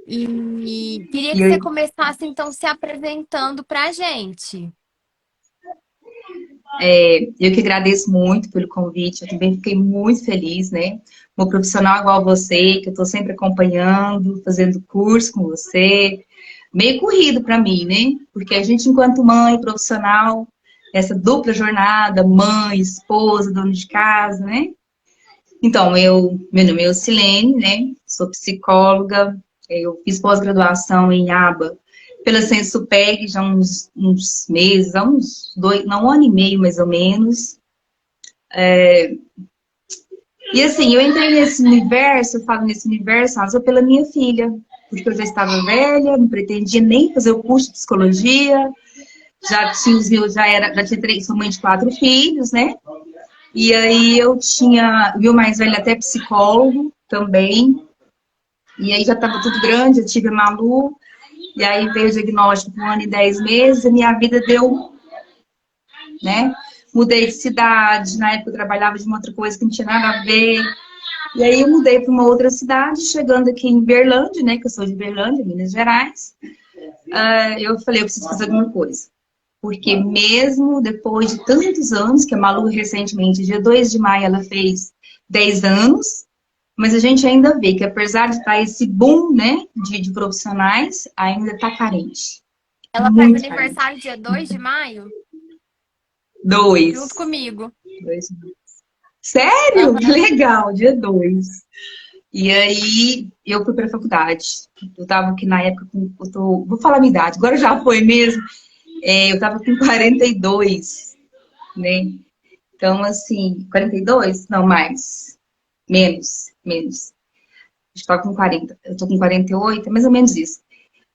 E queria E que eu, você começasse, então, se apresentando pra gente. eu que agradeço muito pelo convite, eu também fiquei muito feliz, né? Uma profissional igual você, que eu estou sempre acompanhando, fazendo curso com você, meio corrido para mim, né? Porque a gente, enquanto mãe profissional, essa dupla jornada, mãe, esposa, dona de casa, né? Então, meu nome é Silene, né? Sou psicóloga, eu fiz pós-graduação em aba pela Sensupeg já há uns meses, há uns dois, não, um ano e meio mais ou menos. E assim, eu entrei nesse universo, eu falo nesse universo, só pela minha filha, porque eu já estava velha, não pretendia nem fazer o curso de psicologia, já tinha os meus, já tinha três, sou mãe de quatro filhos, né? E aí eu tinha, o meu mais velho até psicólogo também, e aí já estava tudo grande, eu tive a Malu, e aí veio o diagnóstico com 1 ano e 10 meses, e minha vida deu, né? Mudei de cidade, na época eu trabalhava de uma outra coisa que não tinha nada a ver. E aí eu mudei para uma outra cidade, chegando aqui em Berlândia, né? Que eu sou de Berlândia, Minas Gerais. Eu falei, eu preciso fazer alguma coisa. Porque mesmo depois de tantos anos, que a Malu recentemente, dia 2 de maio, ela fez 10 anos, mas a gente ainda vê que apesar de estar esse boom, né, de profissionais, ainda está carente. Ela faz Muito carente. aniversário dia 2 de maio, junto Dois. comigo. Dois. Sério? Que Aham. legal, dia 2. E aí eu fui para a faculdade. Eu estava aqui na época vou falar a minha idade, agora já foi mesmo. Eu estava com 42, né? Então, assim, 42? Não, mais. Menos. Estava com 40. Eu tô com 48, é mais ou menos isso.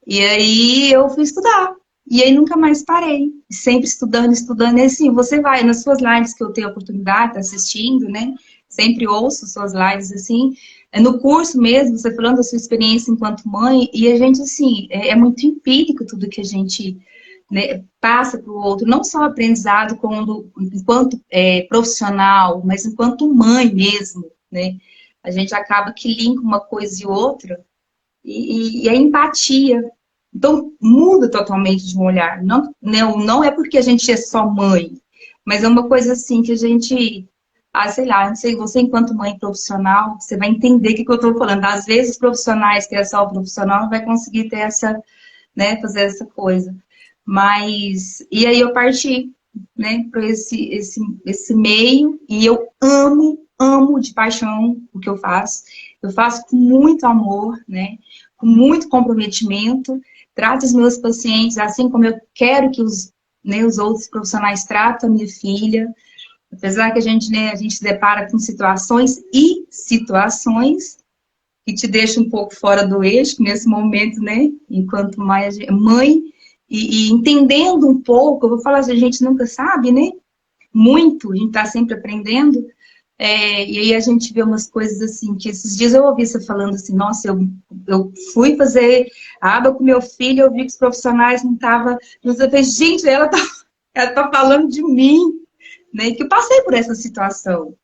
E aí eu fui estudar. E aí nunca mais parei. Sempre estudando, estudando. E assim, você vai nas suas lives que eu tenho a oportunidade de estar assistindo, né? Sempre ouço suas lives assim. No curso mesmo, você falando da sua experiência enquanto mãe, e a gente, assim, é muito empírico tudo que a gente, né, passa para o outro, não só aprendizado enquanto profissional, mas enquanto mãe mesmo, né? A gente acaba que linka uma coisa e outra, e a empatia. Então, muda totalmente de um olhar. Não é porque a gente é só mãe, mas é uma coisa assim que a gente. Sei lá, não sei, você enquanto mãe profissional, você vai entender o que eu estou falando. Às vezes, profissionais que é só o profissional não vai conseguir ter essa, né, fazer essa coisa. Mas, e aí eu parti, né, para esse meio, e eu amo de paixão o que eu faço. Eu faço com muito amor, né, com muito comprometimento, trato os meus pacientes assim como eu quero que os outros profissionais tratam a minha filha, apesar que a gente se depara com situações e situações que te deixam um pouco fora do eixo nesse momento, né? Enquanto mãe, e entendendo um pouco, eu vou falar, a gente nunca sabe, né? Muito, a gente está sempre aprendendo. E aí a gente vê umas coisas assim, que esses dias eu ouvi você falando assim, nossa, eu fui fazer a aba com meu filho, eu vi que os profissionais não estavam. Eu falei, gente, ela tá falando de mim, né? Que eu passei por essa situação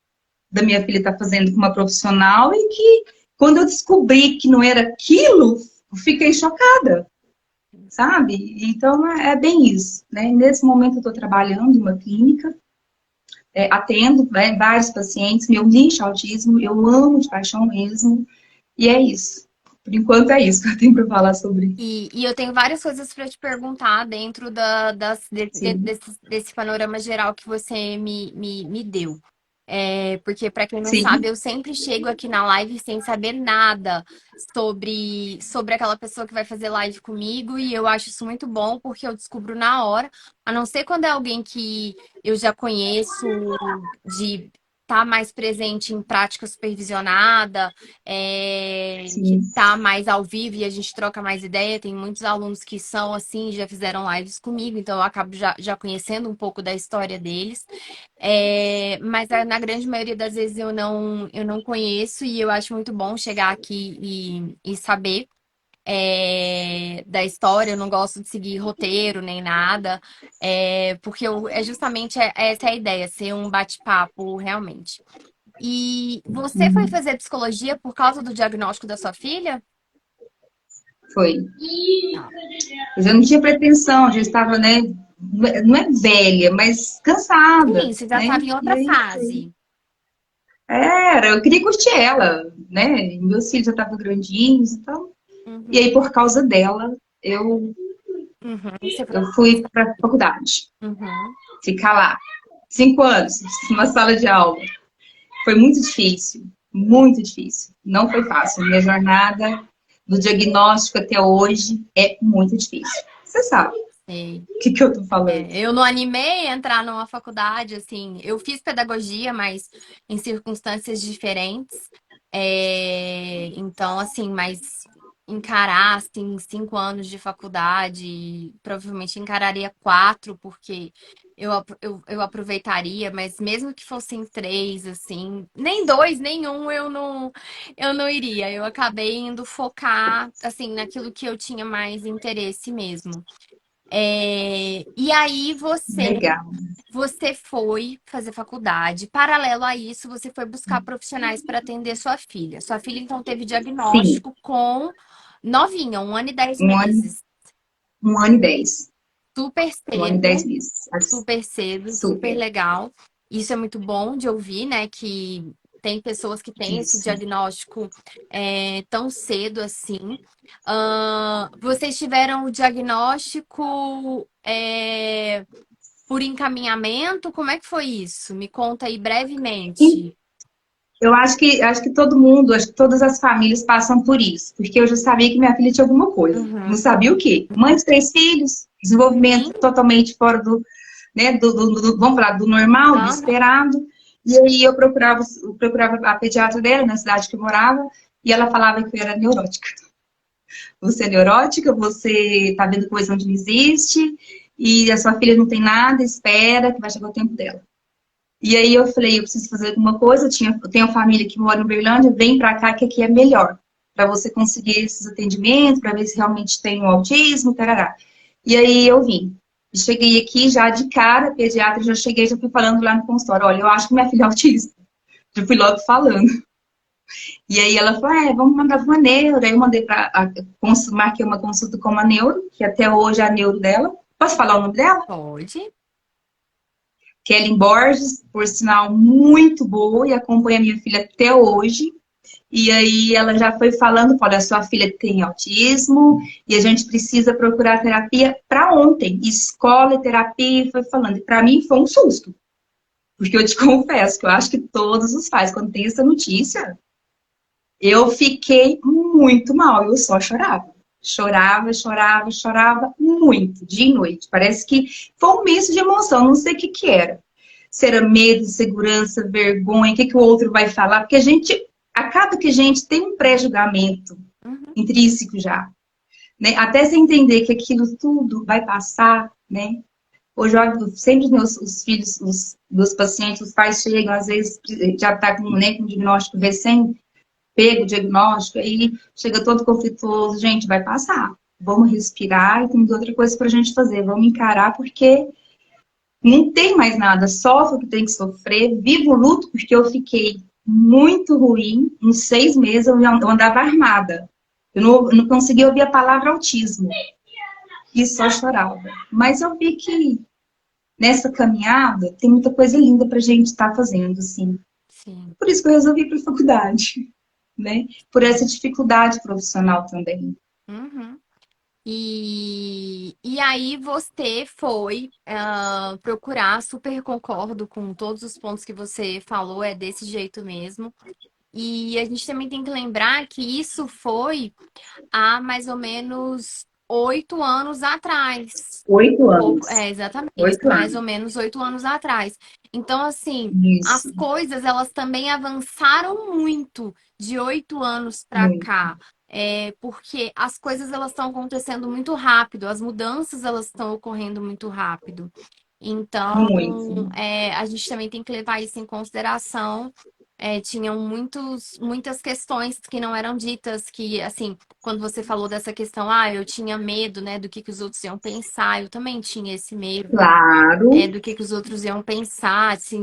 da minha filha estar fazendo com uma profissional e que quando eu descobri que não era aquilo, eu fiquei chocada, sabe? Então é bem isso, né? Nesse momento eu estou trabalhando em uma clínica, atendo, né, vários pacientes, meu nicho é autismo, eu amo de paixão mesmo, e é isso. Por enquanto é isso que eu tenho para falar sobre. E eu tenho várias coisas para te perguntar dentro Sim, desse panorama geral que você me deu. Porque, para quem não sabe, sim, eu sempre chego aqui na live sem saber nada sobre aquela pessoa que vai fazer live comigo, e eu acho isso muito bom, porque eu descubro na hora, a não ser quando é alguém que eu já conheço de estar mais presente em prática supervisionada, que sim. tá mais ao vivo e a gente troca mais ideia. Tem muitos alunos que são assim, já fizeram lives comigo, então eu acabo já conhecendo um pouco da história deles. Mas na grande maioria das vezes eu não conheço, e eu acho muito bom chegar aqui e saber da história. Eu não gosto de seguir roteiro nem nada, porque justamente essa é a ideia, ser um bate-papo realmente. E você foi Uhum. fazer psicologia por causa do diagnóstico da sua filha? Foi. Tá. Mas eu não tinha pretensão, já estava, né? Não é velha, mas Sim, cansada, você já né? estava em E outra aí fase. era, eu queria curtir ela, né? E meus filhos já estavam grandinhos e tal. E aí, Uhum, por causa dela, eu, uhum. Você foi... eu fui para a faculdade, Uhum. ficar lá. 5 anos, numa sala de aula. Foi muito difícil, muito difícil. Não foi fácil. Minha jornada do diagnóstico até hoje é muito difícil. Você sabe Sei. o que eu tô falando. Eu não animei a entrar numa faculdade, assim. Eu fiz pedagogia, mas em circunstâncias diferentes. Então, assim, mas encarar, assim, 5 anos de faculdade, provavelmente encararia 4, porque eu aproveitaria, mas mesmo que fossem 3, assim, nem 2, nenhum, eu não iria. Eu acabei indo focar, assim, naquilo que eu tinha mais interesse mesmo. E aí Legal. você foi fazer faculdade. Paralelo a isso, você foi buscar profissionais para atender sua filha. Sua filha, então, teve Sim, diagnóstico com novinha, 1 ano e 10 um ano, meses. 1 ano e 10. Super 1 ano e 10 cedo, meses. super cedo, super Super. legal. Isso é muito bom de ouvir, né? Que tem pessoas que têm esse Isso. diagnóstico tão cedo assim. Vocês tiveram o diagnóstico por encaminhamento? Como é que foi isso? Me conta aí E brevemente. eu acho que todo mundo, acho que todas as famílias passam por isso, porque eu já sabia que minha filha tinha alguma coisa. Não Uhum. sabia o quê? Mãe de 3 filhos, desenvolvimento Sim. totalmente fora do, né, vamos falar, do normal, do Aham. esperado. E aí eu procurava a pediatra dela, na cidade que eu morava, e ela falava que eu era neurótica. Você é neurótica, você tá vendo coisa onde não existe, e a sua filha não tem nada, espera que vai chegar o tempo dela. E aí eu falei, eu preciso fazer alguma coisa, eu tenho uma família que mora em Uberlândia, vem pra cá que aqui é melhor, para você conseguir esses atendimentos, para ver se realmente tem um autismo, tarará. E aí eu vim. Cheguei aqui já de cara, pediatra, já cheguei, já fui falando lá no consultório, olha, eu acho que minha filha é autista. Já fui logo falando. E aí ela falou, vamos mandar para uma neuro. Aí eu mandei marquei uma consulta com uma neuro, que até hoje é a neuro dela. Posso falar o nome dela? Pode. Kelly Borges, por sinal, muito boa e acompanha minha filha até hoje. E aí ela já foi falando, olha, sua filha tem autismo e a gente precisa procurar terapia para ontem. Escola e terapia, e foi falando. E para mim foi um susto, porque eu te confesso que eu acho que todos os pais, quando tem essa notícia, eu fiquei muito mal, eu só chorava. Chorava, chorava, chorava muito, dia e noite. Parece que foi um misto de emoção, não sei o que que era. Se era medo, insegurança, vergonha, o que que o outro vai falar, porque a gente, acaba que a gente tem um pré-julgamento Uhum. intrínseco já, né? Até você entender que aquilo tudo vai passar, né? Hoje, eu sempre os filhos, os meus pacientes, os pais chegam, às vezes já está com, né, com um diagnóstico recém pego o diagnóstico, aí chega todo conflituoso, gente, vai passar. Vamos respirar e tem outra coisa para a gente fazer. Vamos encarar porque não tem mais nada. Sofro o que tem que sofrer, vivo o luto porque eu fiquei muito ruim. Em 6 meses eu andava armada. Eu não conseguia ouvir a palavra autismo e só chorava. Mas eu vi que nessa caminhada tem muita coisa linda para a gente estar fazendo, assim. Sim. Por isso que eu resolvi ir para a faculdade, né? Por essa dificuldade profissional também. Uhum. E aí você foi procurar, super concordo com todos os pontos que você falou, é desse jeito mesmo. E a gente também tem que lembrar que isso foi há mais ou menos 8 anos atrás. Oito Pouco, anos. exatamente, 8 anos. mais ou menos 8 anos atrás. Então, assim, as Isso. coisas elas também avançaram muito de 8 anos para Muito. cá, porque as coisas elas estão acontecendo muito rápido, as mudanças elas estão ocorrendo muito rápido. Então, Muito. a gente também tem que levar isso em consideração. Tinham muitas questões que não eram ditas, que, assim, quando você falou dessa questão, eu tinha medo, né, do que os outros iam pensar, eu também tinha esse medo, Claro. do que os outros iam pensar, se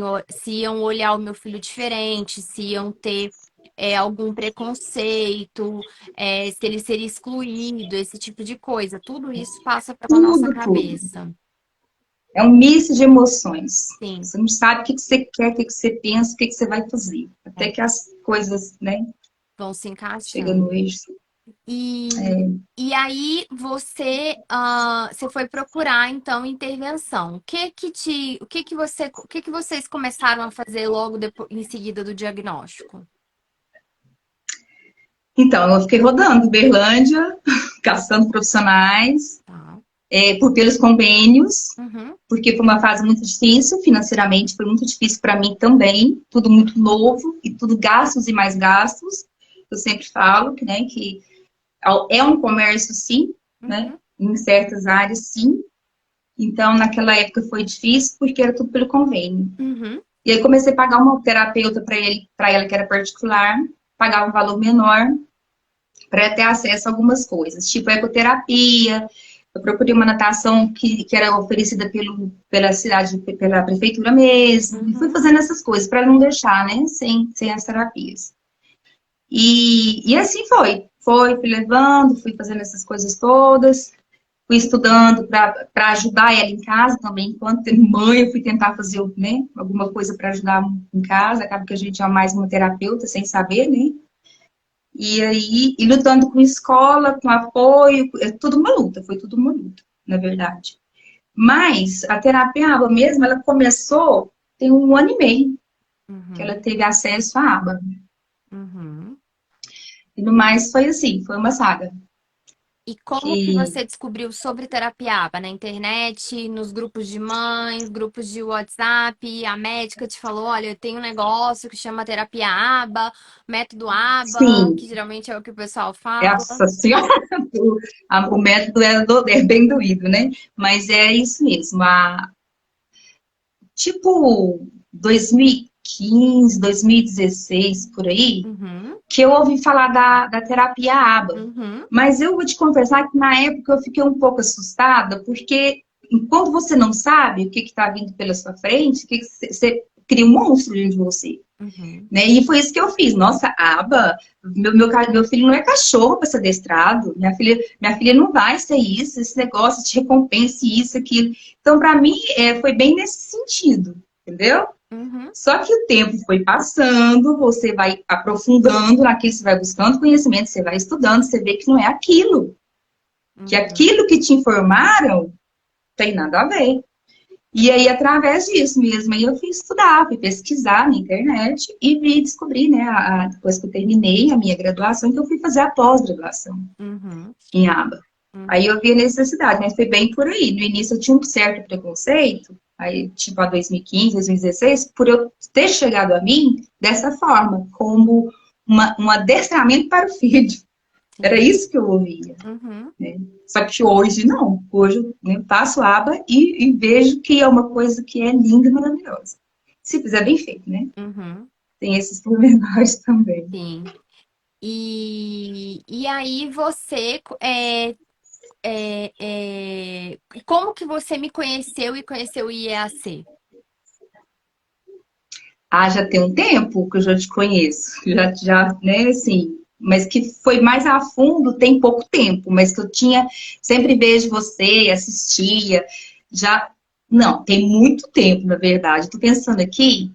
iam olhar o meu filho diferente, se iam ter algum preconceito, se ele seria excluído, esse tipo de coisa. Tudo isso passa pela nossa Tudo, tudo. cabeça. É um misto de emoções. Sim, Você não sabe o que você quer, o que você pensa, o que você vai fazer. Até é, que as coisas, né, vão se chegam encaixando. no eixo. E aí você foi procurar então intervenção. O que que vocês começaram a fazer logo depois, em seguida do diagnóstico? Então, eu fiquei rodando Uberlândia, caçando profissionais, Tá. pelos convênios, Uhum, porque foi uma fase muito difícil, financeiramente foi muito difícil para mim também, tudo muito novo e tudo gastos e mais gastos. Eu sempre falo que, né, que é um comércio, sim, né, uhum, em certas áreas, sim. Então, naquela época foi difícil porque era tudo pelo convênio. uhum, E aí comecei a pagar uma terapeuta para ela que era particular, pagava um valor menor para ter acesso a algumas coisas, tipo ecoterapia. Eu procurei uma natação que era oferecida pela cidade, pela prefeitura mesmo, e fui uhum, fazendo essas coisas para não deixar, né, sem as terapias. E assim fui levando, fui fazendo essas coisas todas, fui estudando para ajudar ela em casa também. Enquanto mãe, eu fui tentar fazer, né, alguma coisa para ajudar em casa. Acaba que a gente é mais uma terapeuta sem saber, né? E aí, e lutando com escola, com apoio, é tudo uma luta, foi tudo uma luta, na verdade. Mas a terapia ABA mesmo, ela começou tem um ano e meio que ela uhum, teve acesso à ABA. uhum. E no mais foi assim, foi uma saga. E como que Que você descobriu sobre terapia ABA? Na internet, nos grupos de mães, grupos de WhatsApp? A médica te falou: olha, eu tenho um negócio que chama terapia ABA, método ABA, sim, que geralmente é o que o pessoal fala. essa senhora, o método é bem doído, né? Mas é isso mesmo. Tipo 2015, 2016, por aí, Uhum, que eu ouvi falar da terapia ABA. uhum, Mas eu vou te confessar que na época eu fiquei um pouco assustada, porque enquanto você não sabe o que está vindo pela sua frente, você cria um monstro dentro de você. uhum, Né? E foi isso que eu fiz. Nossa, aba, meu filho não é cachorro para ser adestrado. Minha filha não vai ser isso, esse negócio de recompensa, isso, aquilo. Então, para mim, foi bem nesse sentido, entendeu? uhum, Só que o tempo foi passando, você vai aprofundando naquilo, você vai buscando conhecimento, você vai estudando, você vê que não é aquilo. Que uhum, aquilo que te informaram tem nada a ver. E aí, através disso mesmo, aí eu fui estudar, fui pesquisar na internet e vi descobrir, né, depois que eu terminei a minha graduação, que eu fui fazer a pós-graduação uhum, em aba. Aí uhum, eu vi a necessidade, mas foi bem por aí. No início eu tinha um certo preconceito, aí tipo a 2015, 2016, por eu ter chegado a mim dessa forma, como um adestramento para o filho. Era sim. isso que eu ouvia. Uhum, Né? Só que hoje não. Hoje eu, né, passo a aba e vejo que é uma coisa que é linda e maravilhosa. Se fizer bem feito, né? uhum, Tem esses pormenores também. sim. E aí como que você me conheceu e conheceu o IEAC? Ah, já tem um tempo que eu já te conheço. Né, assim. Mas que foi mais a fundo tem pouco tempo. Mas que eu tinha, sempre vejo você, assistia. Já. Não, tem muito tempo, na verdade. Tô pensando aqui.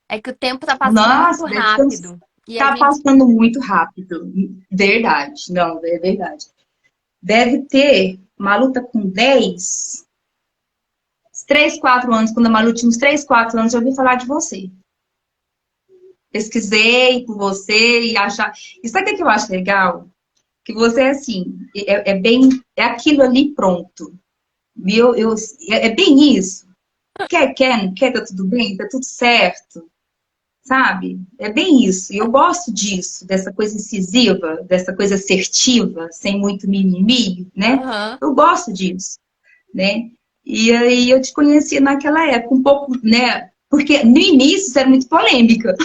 É que o tempo tá passando muito Nossa, deve ter uns. rápido. E a Tá gente. passando muito rápido. Verdade, não, é verdade. Deve ter, Malu tá com 10, 3, 4 anos, quando a Malu tinha uns 3, 4 anos, eu ouvi falar de você. Pesquisei por você e achar. E sabe o que eu acho legal? Que você é assim, é aquilo ali pronto. É bem isso. Quer, não quer, tá tudo bem, tá tudo certo. Sabe? É bem isso. E eu gosto disso, dessa coisa incisiva, dessa coisa assertiva, sem muito mimimi, né? Aham. Eu gosto disso, né? E aí eu te conheci naquela época, um pouco, né? Porque no início você era muito polêmica.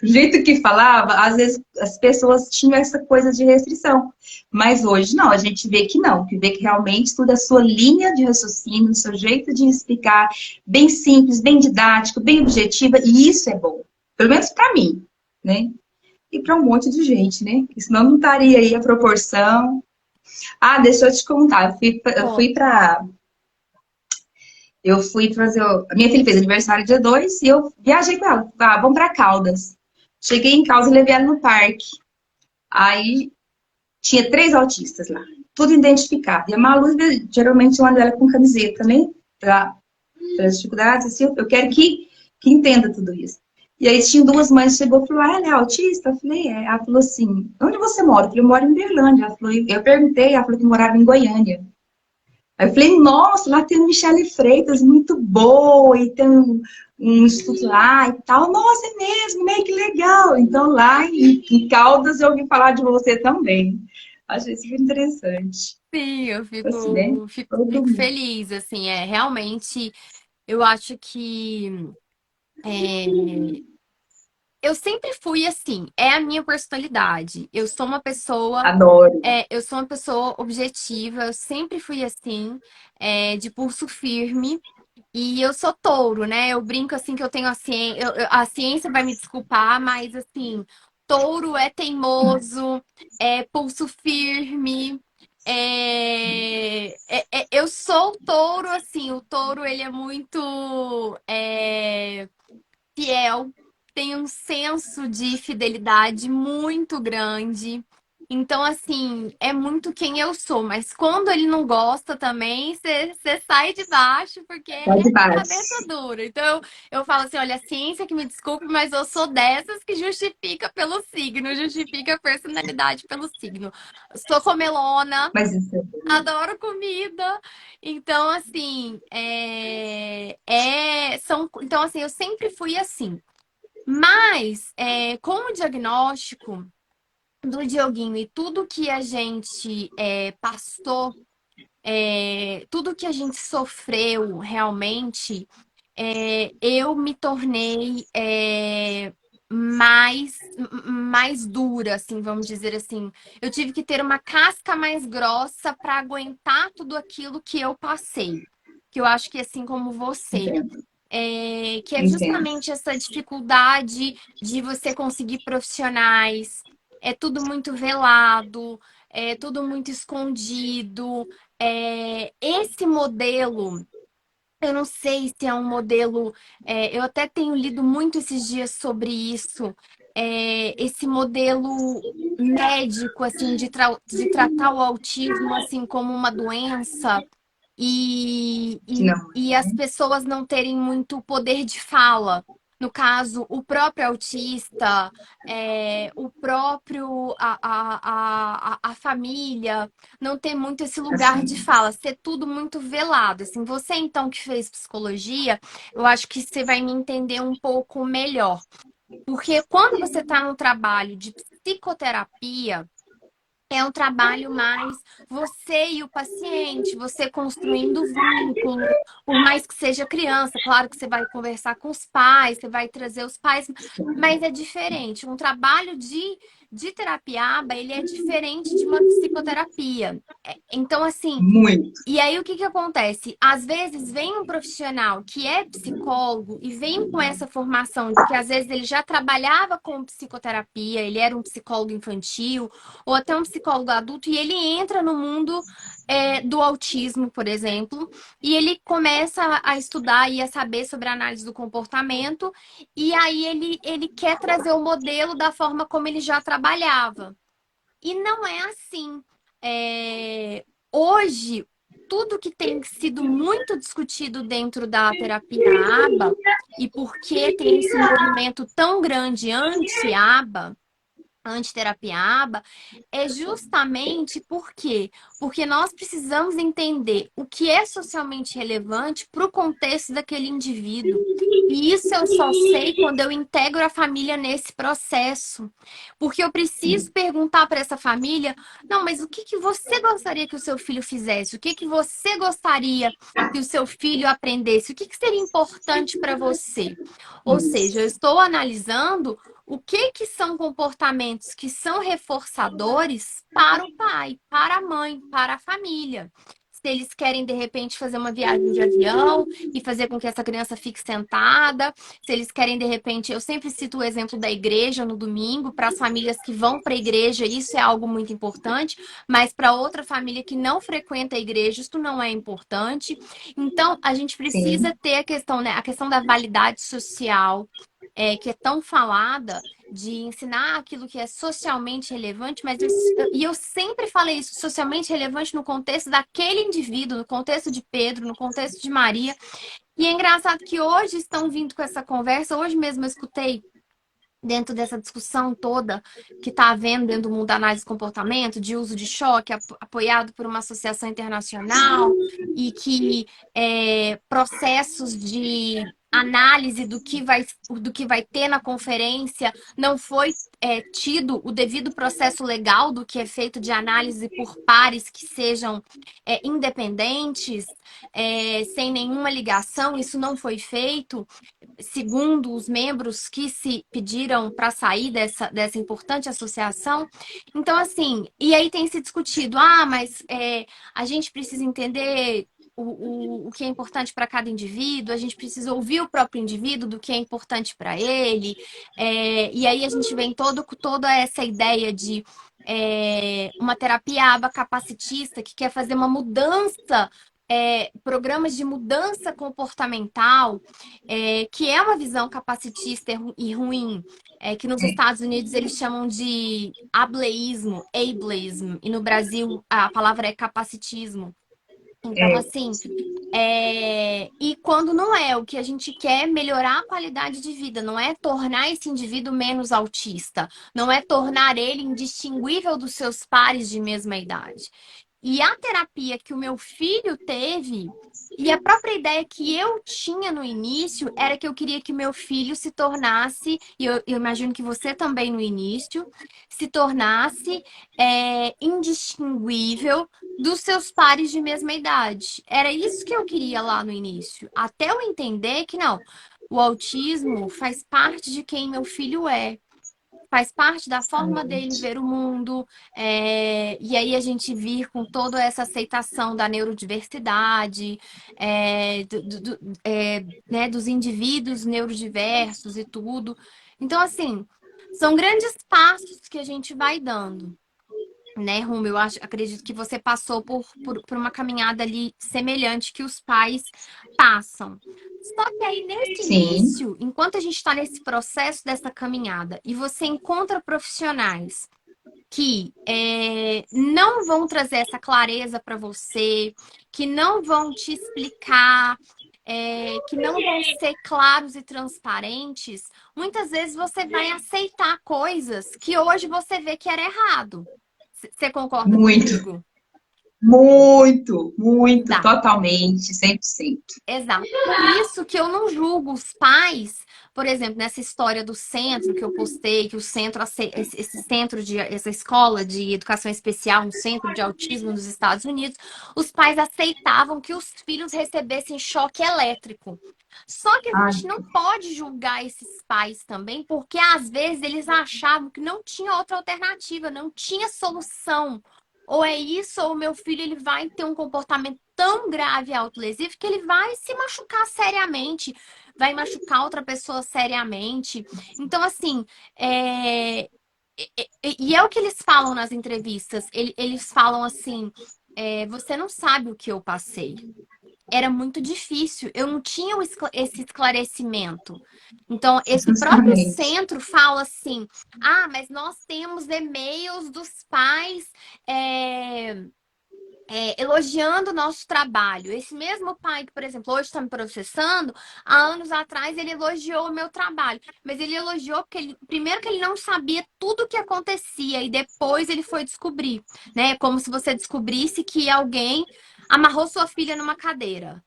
O jeito que falava, às vezes as pessoas tinham essa coisa de restrição. Mas hoje não, a gente vê que não, que vê que realmente tudo é a sua linha de raciocínio, o seu jeito de explicar, bem simples, bem didático, bem objetiva, e isso é bom. Pelo menos para mim. né? E para um monte de gente, né? Porque senão não estaria aí a proporção. Ah, deixa eu te contar. Eu fui fazer. A minha filha fez aniversário dia 2 e eu viajei com ela. Ah, vamos para Caldas. Cheguei em Caldas e levei ela no parque. Aí tinha 3 autistas lá, tudo identificado. E a Malu, geralmente, eu ando ela com camiseta, né? Para as dificuldades, assim, eu quero que entenda tudo isso. E aí tinha 2 mães, chegou e falou, ah, ela é autista? Eu falei, é. Ela falou assim, onde você mora? Eu falei, eu moro em Berlândia. Ela falou, eu perguntei, ela falou que morava em Goiânia. Aí eu falei, nossa, lá tem o Michele Freitas, muito boa, e tem um instituto lá e tal. Nossa, é mesmo, né? Que legal. Então, lá em Caldas, eu ouvi falar de você também. Achei super interessante. Sim, eu Assim, né? Todo fico mundo. feliz, assim, realmente, eu acho que é, eu sempre fui assim, é a minha personalidade. Adoro. Eu sou uma pessoa objetiva, eu sempre fui assim, de pulso firme. E eu sou touro, né? Eu brinco assim que eu tenho a ciência, a ciência vai me desculpar, mas assim, touro é teimoso, é pulso firme. Eu sou touro, assim, o touro ele é muito fiel, tem um senso de fidelidade muito grande. Então, assim, é muito quem eu sou, mas quando ele não gosta também, você sai de baixo, porque Tá ele é de cabeça baixo. dura. Então, eu falo assim: olha, a ciência que me desculpe, mas eu sou dessas que justifica pelo signo, justifica a personalidade pelo signo. Sou comelona, Mas isso é bom. adoro comida. Então, assim, então, assim, eu sempre fui assim. Mas, com o diagnóstico do Dioguinho e tudo que a gente passou, tudo que a gente sofreu realmente, eu me tornei mais dura, assim, vamos dizer assim. Eu tive que ter uma casca mais grossa para aguentar tudo aquilo que eu passei. Que eu acho que assim como você Entendo. que é Entendo. justamente essa dificuldade de você conseguir profissionais. É tudo muito velado, é tudo muito escondido. Esse modelo, eu não sei se é um modelo. Eu até tenho lido muito esses dias sobre isso. Esse modelo médico, assim, de tratar o autismo assim como uma doença e, Que e, não. e as pessoas não terem muito poder de fala. No caso, o próprio autista, o próprio, a família, não ter muito esse lugar de Assim, fala, ser tudo muito velado. Assim, você então que fez psicologia, eu acho que você vai me entender um pouco melhor. Porque quando você está no trabalho de psicoterapia, é um trabalho mais você e o paciente, você construindo vínculo, por mais que seja criança, claro que você vai conversar com os pais, você vai trazer os pais, mas é diferente. Um trabalho de terapia ABA, ele é diferente de uma psicoterapia. Então, assim, muito. e aí, o que que acontece? Às vezes vem um profissional que é psicólogo e vem com essa formação de que às vezes ele já trabalhava com psicoterapia, ele era um psicólogo infantil ou até um psicólogo adulto e ele entra no mundo do autismo, por exemplo, e ele começa a estudar e a saber sobre a análise do comportamento e aí ele quer trazer o modelo da forma como ele já trabalhava. E não é assim. Hoje, tudo que tem sido muito discutido dentro da terapia ABA, e por que tem esse movimento tão grande anti-ABA, antiterapia ABA, é justamente por quê? Porque nós precisamos entender o que é socialmente relevante para o contexto daquele indivíduo. E isso eu só sei quando eu integro a família nesse processo. Porque eu preciso perguntar para essa família, não, mas o que que você gostaria que o seu filho fizesse? O que que você gostaria que o seu filho aprendesse? O que que seria importante para você? Ou seja, eu Isso. estou analisando o que que são comportamentos que são reforçadores para o pai, para a mãe, para a família. se eles querem, de repente, fazer uma viagem de avião e fazer com que essa criança fique sentada, se eles querem, de repente, eu sempre cito o exemplo da igreja no domingo, para as famílias que vão para a igreja, isso é algo muito importante, mas para outra família que não frequenta a igreja, isso não é importante. Então, a gente precisa sim, ter a questão, né, a questão da validade social, que é tão falada, de ensinar aquilo que é socialmente relevante, mas eu sempre falei isso, socialmente relevante no contexto daquele indivíduo, no contexto de Pedro, no contexto de Maria. E é engraçado que hoje estão vindo com essa conversa, hoje mesmo eu escutei dentro dessa discussão toda que está havendo dentro do mundo da análise de comportamento, de uso de choque, apoiado por uma associação internacional, e que processos de análise do que vai ter na conferência não foi tido o devido processo legal do que é feito de análise por pares que sejam independentes, sem nenhuma ligação, isso não foi feito segundo os membros que se pediram para sair dessa importante associação. Então, assim, e aí tem se discutido, mas a gente precisa entender o que é importante para cada indivíduo, a gente precisa ouvir o próprio indivíduo do que é importante para ele, e aí a gente vem toda essa ideia de uma terapia abacapacitista que quer fazer uma mudança, programas de mudança comportamental, que é uma visão capacitista e ruim, que nos é, Estados Unidos eles chamam de ableismo, e no Brasil a palavra é capacitismo. Então, é, assim, e quando não é, o que a gente quer é melhorar a qualidade de vida, não é tornar esse indivíduo menos autista, não é tornar ele indistinguível dos seus pares de mesma idade. E a terapia que o meu filho teve, e a própria ideia que eu tinha no início, era que eu queria que meu filho se tornasse, e eu imagino que você também no início, se tornasse indistinguível dos seus pares de mesma idade. Era isso que eu queria lá no início. Até eu entender que não, o autismo faz parte de quem meu filho é. Faz parte da forma dele exatamente. ver o mundo, e aí a gente vir com toda essa aceitação da neurodiversidade, né, dos indivíduos neurodiversos e tudo. Então, assim, são grandes passos que a gente vai dando, né, Rumo? Acredito que você passou por uma caminhada ali semelhante que os pais passam. Só que aí, nesse Sim, início, enquanto a gente está nesse processo dessa caminhada e você encontra profissionais que não vão trazer essa clareza para você, que não vão te explicar, que não vão ser claros e transparentes, muitas vezes você vai aceitar coisas que hoje você vê que era errado. Você concorda muito, comigo? muito, muito, Exato. totalmente, 100%. Exato. Por isso que eu não julgo os pais, por exemplo, nessa história do centro que eu postei, que o centro, esse centro essa escola de educação especial, um centro de autismo nos Estados Unidos, os pais aceitavam que os filhos recebessem choque elétrico. Só que a Ai, gente não pode julgar esses pais também, porque às vezes eles achavam que não tinha outra alternativa, não tinha solução. Ou é isso, ou o meu filho ele vai ter um comportamento tão grave e autolesivo que ele vai se machucar seriamente, vai machucar outra pessoa seriamente. Então, assim, e é o que eles falam nas entrevistas. Eles falam assim: você não sabe o que eu passei. Era muito difícil, eu não tinha esse esclarecimento. Então, esse próprio justamente. centro fala assim: mas nós temos e-mails dos pais. é, elogiando o nosso trabalho. Esse mesmo pai que, por exemplo, hoje está me processando, há anos atrás ele elogiou o meu trabalho. Mas ele elogiou porque, primeiro, que ele não sabia tudo o que acontecia e depois ele foi descobrir, né? Como se você descobrisse que alguém amarrou sua filha numa cadeira.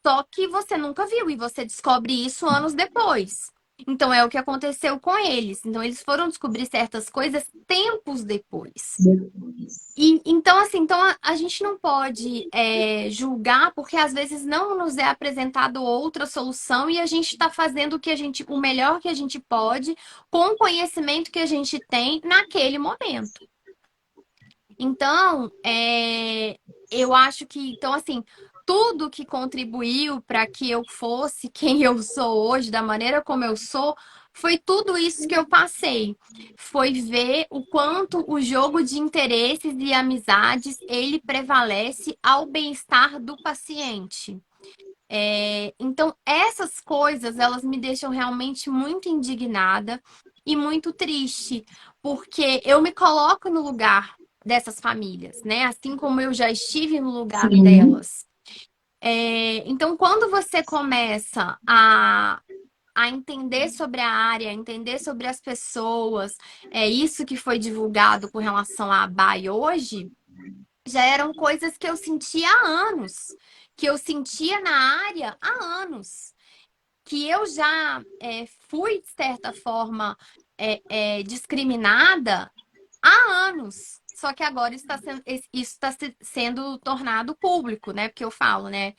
Só que você nunca viu e você descobre isso anos depois. Então é o que aconteceu com eles. Então eles foram descobrir certas coisas tempos depois. E então, assim, então a gente não pode julgar porque às vezes não nos é apresentado outra solução e a gente está fazendo o melhor que a gente pode com o conhecimento que a gente tem naquele momento. Então, eu acho que, então, assim, tudo que contribuiu para que eu fosse quem eu sou hoje, da maneira como eu sou, foi tudo isso que eu passei. Foi ver o quanto o jogo de interesses e amizades ele prevalece ao bem-estar do paciente. Então, essas coisas, elas me deixam realmente muito indignada e muito triste, porque eu me coloco no lugar dessas famílias, né? Assim como eu já estive no lugar Sim, delas. Então, quando você começa a entender sobre a área, a entender sobre as pessoas, é isso que foi divulgado com relação à ABAI hoje, já eram coisas que eu sentia há anos, que eu sentia na área há anos, que eu já fui, de certa forma, discriminada há anos. Só que agora isso está sendo tornado público, né? Porque eu falo, né?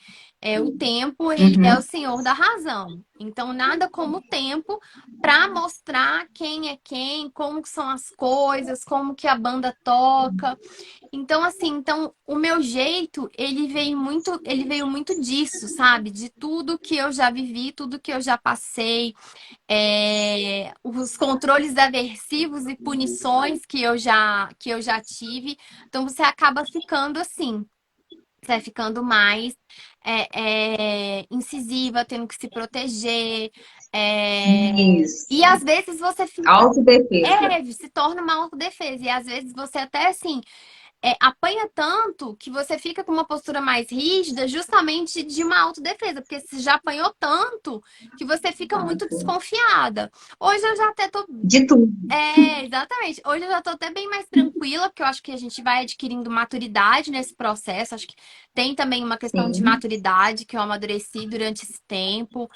O tempo, ele é o uhum. senhor da razão. Então, nada como o tempo para mostrar quem é quem, como que são as coisas, como que a banda toca. Então, assim, então o meu jeito, ele veio muito disso, sabe? De tudo que eu já vivi, tudo que eu já passei, os controles aversivos e punições que eu já tive. Então, você acaba ficando assim. Você vai ficando mais incisiva, tendo que se proteger. E Isso. às vezes você fica. Autodefesa. Se torna uma autodefesa. E às vezes você até assim apanha tanto que você fica com uma postura mais rígida, justamente de uma autodefesa, porque você já apanhou tanto que você fica muito desconfiada. Hoje eu já até tô. De tudo. Exatamente. Hoje eu já tô até bem mais tranquila, porque eu acho que a gente vai adquirindo maturidade nesse processo. Acho que tem também uma questão de Sim. maturidade que eu amadureci durante esse tempo.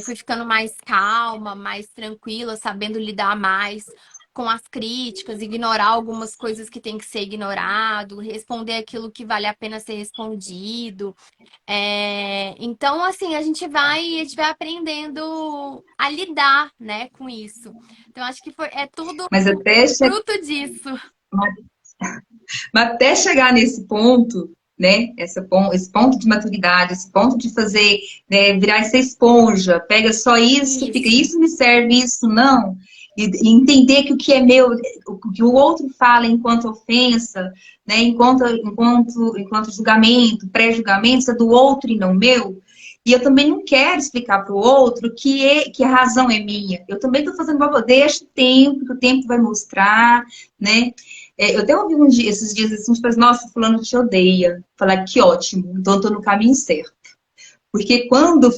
Fui ficando mais calma, mais tranquila, sabendo lidar mais com as críticas, ignorar algumas coisas que tem que ser ignorado, responder aquilo que vale a pena ser respondido. Então, assim, a gente vai aprendendo a lidar, né, com isso. Então, acho que é tudo Mas até, fruto disso. mas até chegar nesse ponto, né? Esse ponto de maturidade, esse ponto de fazer, né, virar essa esponja, pega só isso, fica Isso, isso me serve, isso não. E entender que o que é meu, o que o outro fala enquanto ofensa, né, enquanto julgamento, pré-julgamento, isso é do outro e não meu. E eu também não quero explicar para o outro que a razão é minha. Eu também estou fazendo favor, deixa o tempo, que o tempo vai mostrar, né? Eu até ouvi esses dias assim, tipo, nossa, fulano te odeia. Falar que ótimo, então eu tô no caminho certo. Porque quando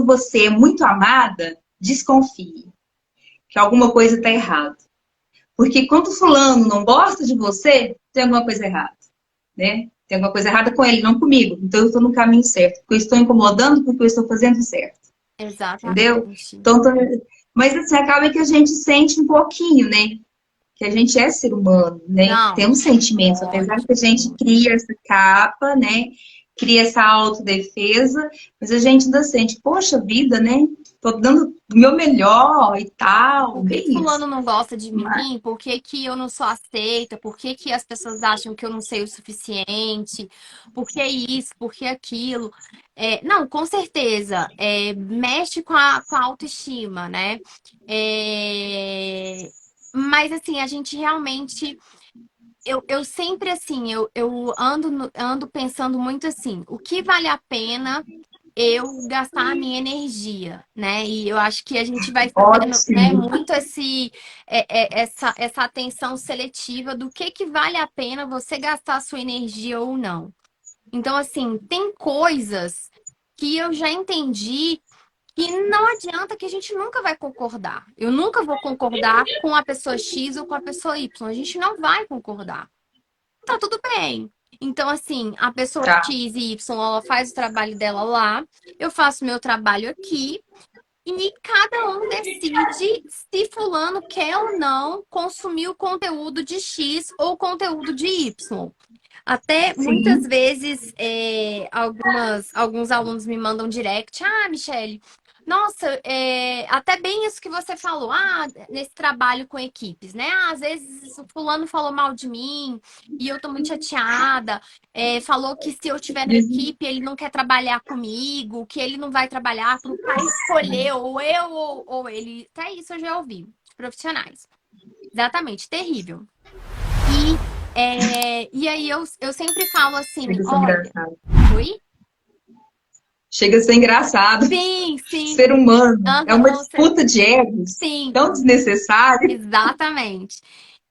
você é muito amada, desconfie que alguma coisa está errada. Porque quando fulano não gosta de você, tem alguma coisa errada, né? Tem alguma coisa errada com ele, não comigo. Então eu estou no caminho certo. Porque eu estou incomodando, porque eu estou fazendo certo. Entendeu? exatamente. Então, mas assim, acaba que a gente sente um pouquinho, né? Que a gente é ser humano, né? Não, Temos sentimentos, apesar que a lógico. gente cria essa capa, né? Cria essa autodefesa, mas a gente ainda sente, poxa vida, né? Tô dando o meu melhor e tal, Por que bem isso. fulano não gosta de Mas, mim? Por que que eu não sou aceita? Por que que as pessoas acham que eu não sei o suficiente? Por que isso? Por que aquilo? Não, com certeza, mexe com a autoestima, né? É, mas assim, a gente realmente eu sempre assim, eu ando, ando pensando muito assim, o que vale a pena eu gastar a minha energia, né? E eu acho que a gente vai fazendo, né, ótimo. muito essa atenção seletiva do que vale a pena você gastar a sua energia ou não. Então, assim, tem coisas que eu já entendi que não adianta que a gente nunca vai concordar. Eu nunca vou concordar com a pessoa X ou com a pessoa Y. A gente não vai concordar. Tá tudo bem. Então, assim, a pessoa Tá, X e Y, ela faz o trabalho dela lá, eu faço meu trabalho aqui, e cada um decide se fulano quer ou não consumir o conteúdo de X ou conteúdo de Y. Até muitas sim. vezes alguns alunos me mandam direct, Michele, Nossa, até bem isso que você falou, nesse trabalho com equipes, né? Às vezes o fulano falou mal de mim e eu tô muito chateada. Falou que se eu tiver na equipe, ele não quer trabalhar comigo, que ele não vai trabalhar para o cara escolher, ou eu ou ele. Até isso eu já ouvi, de profissionais. Exatamente, terrível. E aí eu sempre falo assim, Chega a ser olha, engraçado. oi? Chega a ser engraçado. Sim, sim. Ser humano. É uma Aham, disputa de egos sim, tão desnecessária. exatamente.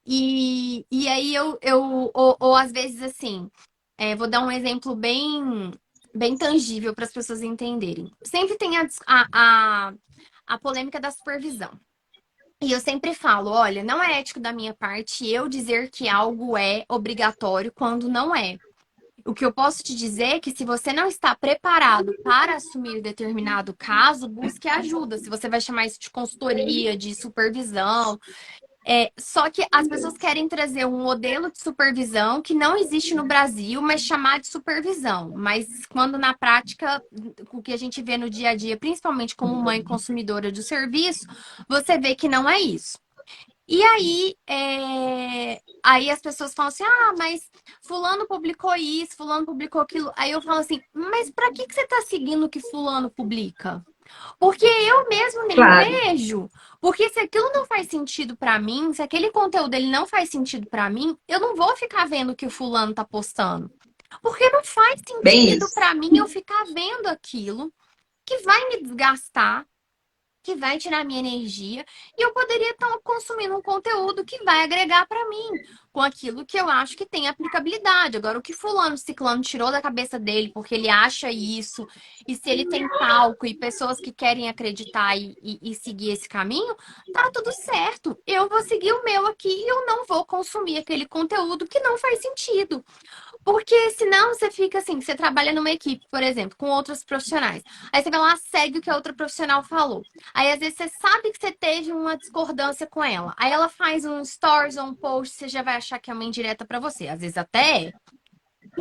E aí ou às vezes assim, vou dar um exemplo bem tangível para as pessoas entenderem. Sempre tem a polêmica da supervisão. E eu sempre falo, olha, não é ético da minha parte eu dizer que algo é obrigatório quando não é. O que eu posso te dizer é que se você não está preparado para assumir determinado caso, busque ajuda. Se você vai chamar isso de consultoria, de supervisão, só que as pessoas querem trazer um modelo de supervisão que não existe no Brasil, mas chamar de supervisão. Mas quando na prática, o que a gente vê no dia a dia, principalmente como mãe consumidora do serviço, você vê que não é isso. E aí as pessoas falam assim, mas fulano publicou isso, fulano publicou aquilo. Aí eu falo assim, mas para que você está seguindo o que fulano publica? Porque eu mesmo nem Claro, vejo. Porque se aquilo não faz sentido pra mim, se aquele conteúdo ele não faz sentido pra mim, eu não vou ficar vendo o que o fulano tá postando. Porque não faz bem sentido isso. pra mim eu ficar vendo aquilo que vai me desgastar, que vai tirar minha energia, e eu poderia estar consumindo um conteúdo que vai agregar para mim, com aquilo que eu acho que tem aplicabilidade. Agora, o que fulano, ciclano tirou da cabeça dele porque ele acha isso, e se ele tem palco e pessoas que querem acreditar e seguir esse caminho, tá tudo certo. Eu vou seguir o meu aqui e eu não vou consumir aquele conteúdo que não faz sentido. Porque senão você fica assim, você trabalha numa equipe, por exemplo, com outros profissionais. Aí você vai lá, segue o que a outra profissional falou. Aí às vezes você sabe que você teve uma discordância com ela. Aí ela faz um stories ou um post, você já vai achar que é uma indireta pra você. Às vezes até é.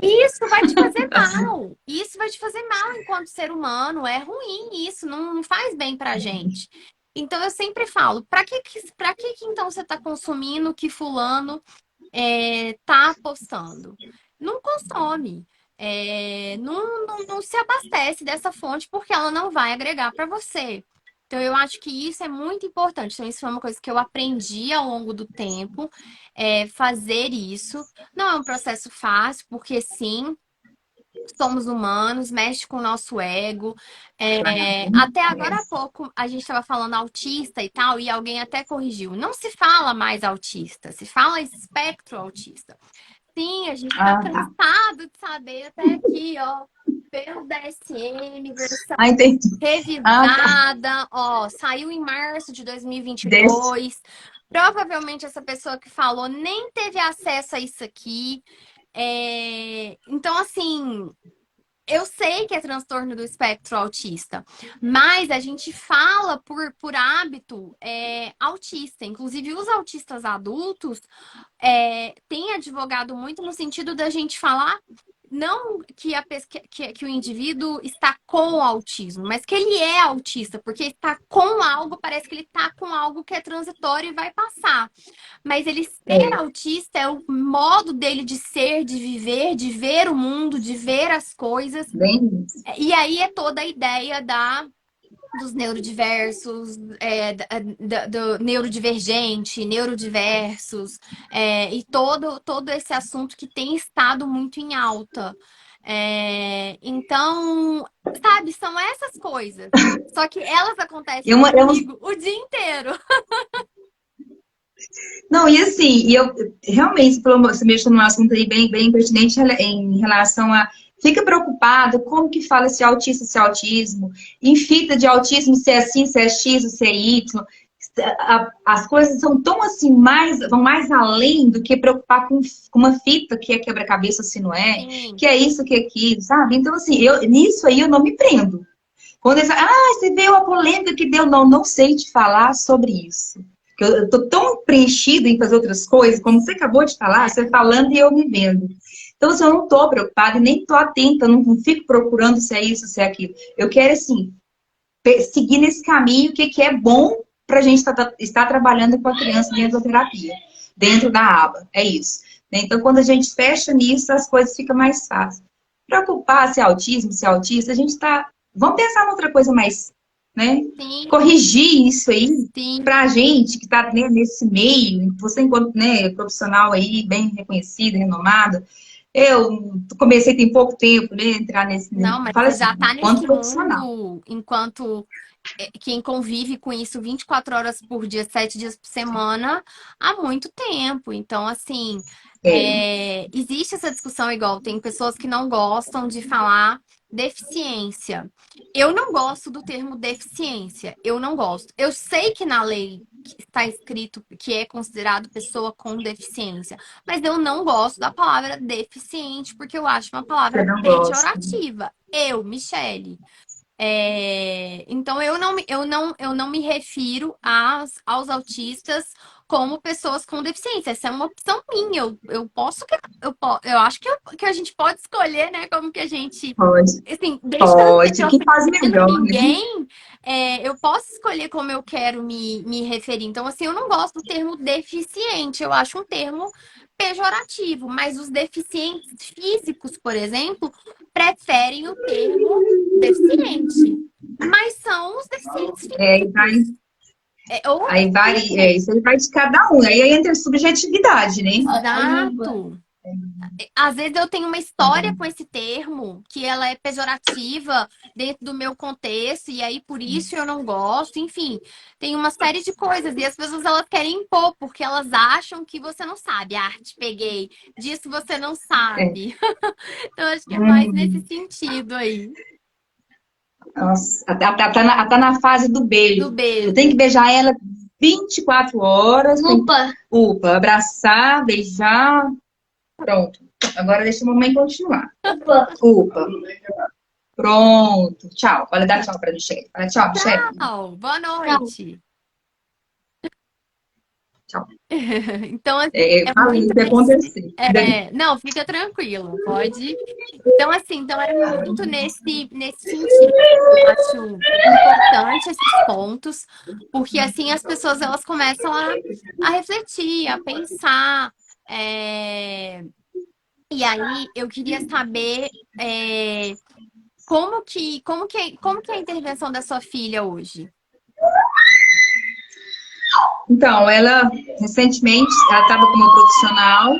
E isso vai te fazer Assim, mal. Isso vai te fazer mal enquanto ser humano. É ruim isso, não faz bem pra gente. Então eu sempre falo, pra que então você tá consumindo o que fulano tá apostando. Não consome. Não se abastece dessa fonte porque ela não vai agregar para você. Então, eu acho que isso é muito importante. Então, isso foi uma coisa que eu aprendi ao longo do tempo, fazer isso. Não é um processo fácil, porque sim, somos humanos, mexe com o nosso ego. Até agora há pouco a gente estava falando autista e tal, e alguém até corrigiu. Não se fala mais autista, se fala espectro autista. Sim, a gente está ah, tá. cansado de saber até aqui, ó, pelo DSM, versão Ah, entendi. Ah, tá. revisada, ó, saiu em março de Desse. 2022. Provavelmente essa pessoa que falou nem teve acesso a isso aqui. Então, assim, eu sei que é transtorno do espectro autista, mas a gente fala por hábito autista. Inclusive, os autistas adultos têm advogado muito no sentido da gente falar não que o indivíduo está com o autismo, mas que ele é autista, porque está com algo, parece que ele está com algo que é transitório e vai passar. Mas ele ser É, autista é o modo dele de ser, de viver, de ver o mundo, de ver as coisas. bem isso. E aí é toda a ideia dos neurodiversos, do neurodivergente, neurodiversos, e todo esse assunto que tem estado muito em alta. Então, sabe, são essas coisas. Só que elas acontecem comigo o dia inteiro. Não, e assim, realmente, você mexeu num assunto aí bem pertinente em relação a. Fica preocupado como que fala se é autista, se é autismo, em fita de autismo, se é assim, se é X ou se é Y. As coisas são tão assim, vão mais além do que preocupar com uma fita que é quebra-cabeça se não é, Sim, que é isso, que é aquilo, sabe? Então, assim, nisso aí eu não me prendo. Quando eles falam, você viu a polêmica que deu? Não, não sei te falar sobre isso. Porque eu tô tão preenchida em fazer outras coisas, como você acabou de falar, você falando e eu me vendo. Então, assim, eu não tô preocupada e nem tô atenta, não fico procurando se é isso, se é aquilo. Eu quero, assim, seguir nesse caminho, o que, que é bom para a gente estar trabalhando com a criança dentro da terapia, dentro da aba. É isso. Né? Então, quando a gente fecha nisso, as coisas ficam mais fáceis. Preocupar se é autismo, se é autista, a gente está. Vamos pensar em outra coisa mais, né? Sim, Corrigir isso aí sim. para a gente que está, né, nesse meio, você enquanto, né, profissional aí, bem reconhecido, renomado, eu comecei tem pouco tempo, né, entrar nesse, Não, mas fala você assim, já tá enquanto nesse profissional. mundo enquanto quem convive com isso 24 horas por dia, 7 dias por semana, há muito tempo. Então, assim, É, existe essa discussão igual. Tem pessoas que não gostam de falar deficiência. Eu não gosto do termo deficiência. Eu não gosto. Eu sei que na lei está escrito que é considerado pessoa com deficiência, mas eu não gosto da palavra deficiente porque eu acho uma você palavra não gosta. pejorativa. Eu, Michele. Então eu não me refiro aos autistas como pessoas com deficiência. Essa é uma opção minha. Eu posso eu acho que a gente pode escolher, né? Como que a gente. Pode, Assim, desde que eu não pode. esteja Que faz ofendendo melhor, né? ninguém, eu posso escolher como eu quero me referir. Então, assim, eu não gosto do termo deficiente, eu acho um termo pejorativo, mas os deficientes físicos, por exemplo, preferem o termo deficiente. Mas são os deficientes É, físicos. É outro aí varia, termo. isso aí vai de cada um. Aí entra a subjetividade, né? Exato. Às vezes eu tenho uma história com esse termo, que ela é pejorativa dentro do meu contexto, e aí por isso eu não gosto. Enfim, tem uma série de coisas. E as pessoas elas querem impor, porque elas acham que você não sabe. Arte, peguei. Disso você não É. sabe. Então, acho que é mais nesse Hum, sentido aí. nossa, tá na fase do Do beijo. Eu tenho que beijo. beijar ela 24 horas. Upa, Upa, abraçar, beijar. Pronto. Agora deixa a mamãe continuar. upa. Upa. Pronto. Tchau. Olha, dá tchau pra Michelle. Fala tchau, Michelle. Tchau, boa Tchau. noite. Tchau. Então, assim, É, é falei muito o que nesse. aconteceu. Não, fica tranquilo, pode. Então, assim, então é muito nesse sentido. Eu acho importante esses pontos, porque assim as pessoas elas começam a refletir, a pensar. é, E aí eu queria saber como que é a intervenção da sua filha hoje? Então, ela, recentemente, ela estava com uma profissional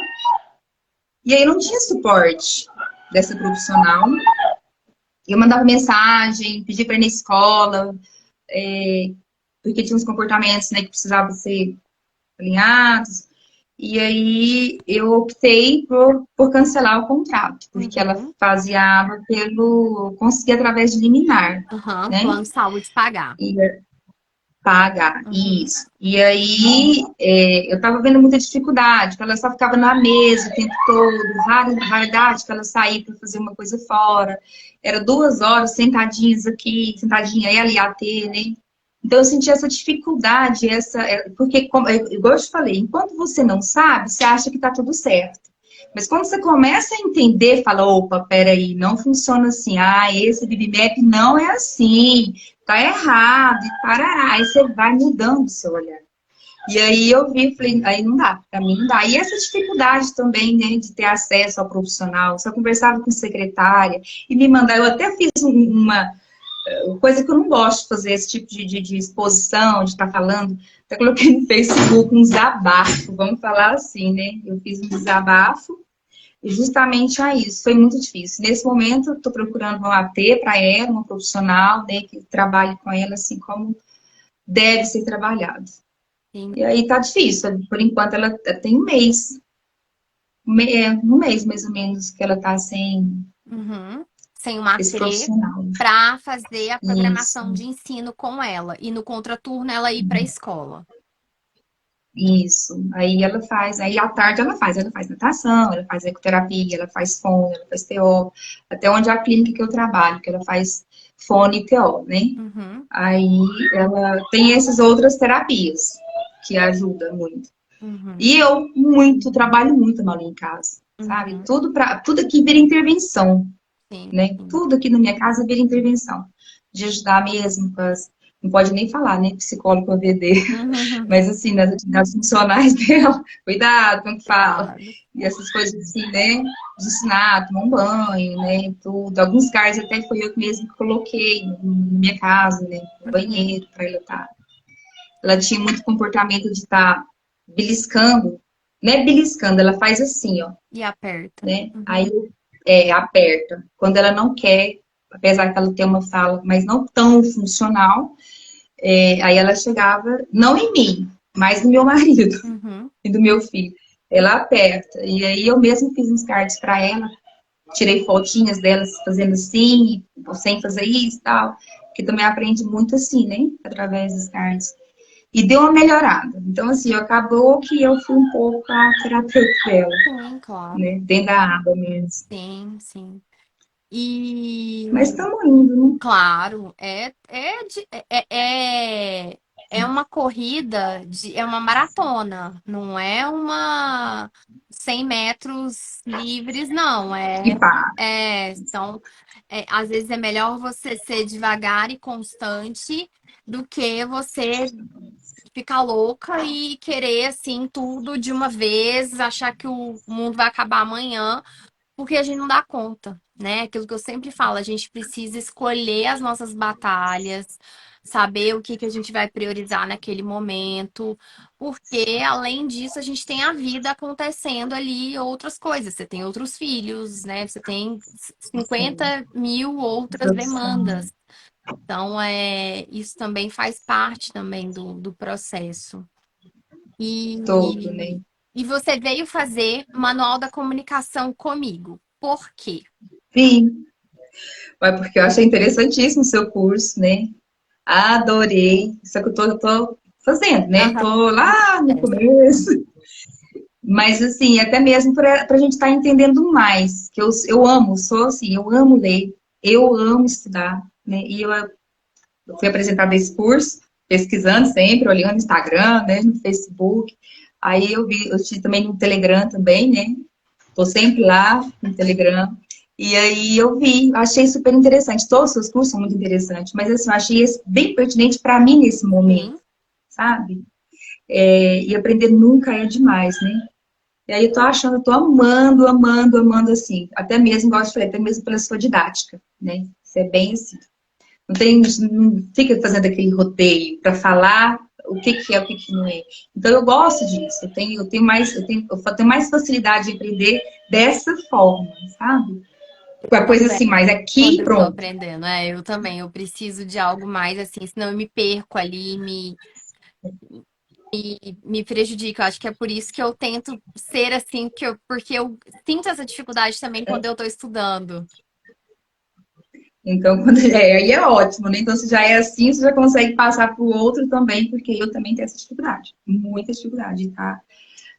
e aí não tinha suporte dessa profissional. Eu mandava mensagem, pedia para ir na escola, porque tinha uns comportamentos, né, que precisavam ser alinhados. E aí eu optei por cancelar o contrato, porque ela Uhum, fazia conseguia através de liminar, uhum, né? plano de saúde pagar. E pagar, Uhum, isso. E aí eu tava vendo muita dificuldade, porque ela só ficava na mesa o tempo todo, raridade que ela saía para fazer uma coisa fora. Era 2 horas sentadinhas aqui, sentadinha ela e a T, né? Então eu senti essa dificuldade, porque, igual eu te falei, enquanto você não sabe, você acha que tá tudo certo. Mas quando você começa a entender, fala, opa, peraí, não funciona assim. Ah, esse BBMap não é assim, tá errado, e parará. Aí você vai mudando o seu olhar. E aí eu vi, falei, aí não dá, pra mim não dá. E essa dificuldade também, né, de ter acesso ao profissional. Se eu conversava com secretária e me mandar, eu até fiz uma coisa que eu não gosto de fazer, esse tipo de exposição, de estar falando. Até coloquei no Facebook um desabafo, vamos falar assim, né? Eu fiz um desabafo e justamente a isso. Foi muito difícil. Nesse momento, eu estou procurando uma AT para ela, uma profissional, né, que trabalhe com ela assim como deve ser trabalhado. sim. E aí tá difícil. Por enquanto, ela tem um mês. Um mês, mais ou menos, que ela tá sem Uhum. Sem uma esse AT profissional. para fazer a Isso. programação de ensino com ela e no contraturno ela ir para a escola. Isso. Aí ela faz, aí à tarde ela faz natação, ela faz ecoterapia, ela faz fono, ela faz TO, até onde é a clínica que eu trabalho, que ela faz fono e TO, né? Uhum, Aí ela tem essas outras terapias que ajudam muito. uhum, E eu trabalho muito mal em casa, sabe? uhum. Tudo aqui vira intervenção, Sim, né? sim. Tudo aqui na minha casa vira intervenção. de ajudar mesmo, não pode nem falar, né? Psicólogo AVD, mas assim, nas atividades funcionais dela, cuidado com o que fala. Cuidado. E essas coisas assim, né? De ensinar, tomar um banho, né? Tudo. Alguns lugares até foi eu mesmo que coloquei na minha casa, né? No Uhum. banheiro, para ela estar. Ela tinha muito comportamento de estar beliscando, não é beliscando, ela faz assim, ó, E aperta. né? Aí Uhum. aperta. Quando ela não quer, apesar que ela tem uma fala, mas não tão funcional, aí ela chegava, não em mim, mas no meu marido Uhum. e do meu filho. Ela aperta. E aí eu mesmo fiz uns cards para ela, tirei fotinhas delas fazendo assim, sem fazer isso e tal. Que também aprende muito assim, né? Através dos cards. E deu uma melhorada. Então, assim, acabou que eu fui um pouco a terapeuta dela, Sim, claro. né? Dentro da aba mesmo. Sim, sim. Mas E estamos indo, né? claro, é uma corrida, é uma maratona, não é uma 100 metros livres, não. E pá, Então, às vezes é melhor você ser devagar e constante do que você ficar louca e querer, assim, tudo de uma vez, achar que o mundo vai acabar amanhã porque a gente não dá conta, né? Aquilo que eu sempre falo, a gente precisa escolher as nossas batalhas, saber o que que a gente vai priorizar naquele momento, porque além disso a gente tem a vida acontecendo ali, outras coisas. Você tem outros filhos, né? Você tem sim, 50 mil outras produção, demandas. Então, isso também faz parte também do processo. todo, né? E você veio fazer Manual da Comunicação comigo. Por quê? Sim, mas porque eu achei interessantíssimo o seu curso, né? Adorei. Só que eu tô fazendo, né? Aham, Tô tá no lá no processo. começo. Mas, assim, até mesmo para a gente estar entendendo mais. Que eu amo, sou assim, eu amo ler, eu amo estudar, né? E eu fui apresentada esse curso, pesquisando sempre, olhando no Instagram, né? No Facebook. Aí eu vi, eu tive também no Telegram também, né? Tô sempre lá no Telegram. E aí eu vi, achei super interessante. Todos os seus cursos são muito interessantes, mas assim, eu achei esse bem pertinente para mim nesse momento, Sim, sabe? E aprender nunca é demais, né? E aí eu tô achando, eu tô amando, amando, amando, assim. Até mesmo, igual eu te falei, até mesmo pela sua didática, né? Isso é bem assim. Não fica fazendo aquele roteio para falar o que que é, o que que não é. Então eu gosto disso. Eu tenho mais facilidade de aprender dessa forma, sabe? Com a coisa assim, também. mais aqui, Quando eu tô pronto. aprendendo, eu também. Eu preciso de algo mais assim, senão eu me perco ali, me prejudica. Eu acho que é por isso que eu tento ser assim, porque eu sinto essa dificuldade também quando eu tô estudando. Então, aí é ótimo, né? Então, se já é assim, você já consegue passar para o outro também, porque eu também tenho essa dificuldade, muita dificuldade, tá?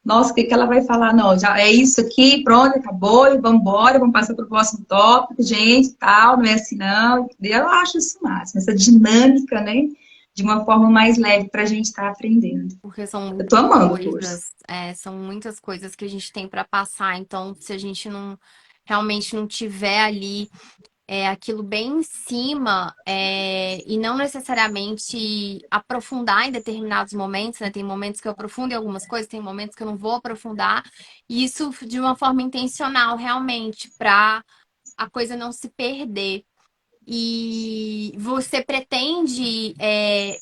Nossa, o que que ela vai falar? Não, já é isso aqui, pronto, acabou, e vamos embora, vamos passar para o próximo tópico, gente, tal, não é assim não. Eu acho isso máximo, essa dinâmica, né? De uma forma mais leve para a gente estar aprendendo. Porque são Eu tô muitas amando o curso. coisas, são muitas coisas que a gente tem para passar. Então, se a gente não realmente não tiver ali aquilo bem em cima e não necessariamente aprofundar em determinados momentos, né? Tem momentos que eu aprofundo em algumas coisas, tem momentos que eu não vou aprofundar. E isso de uma forma intencional, realmente, para a coisa não se perder. E você pretende,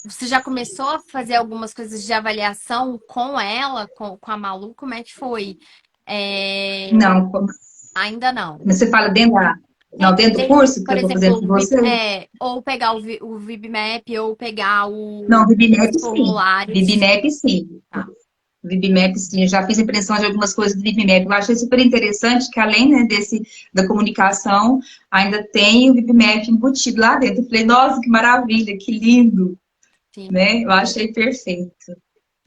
você já começou a fazer algumas coisas de avaliação com ela, com a Malu? Como é que foi? É, Não, ainda não. você fala dentro não, dentro do curso que Por eu tô exemplo, fazendo com você? ou pegar o VibMap, ou pegar Não, os VibMap sim. formulários. VibMap sim. Tá. VibMap, sim, eu já fiz impressão de algumas coisas do VibMap. Eu achei super interessante que, além, né, da comunicação, ainda tem o VibMap embutido lá dentro. Eu falei, nossa, que maravilha, que lindo, Sim. né? Eu achei perfeito.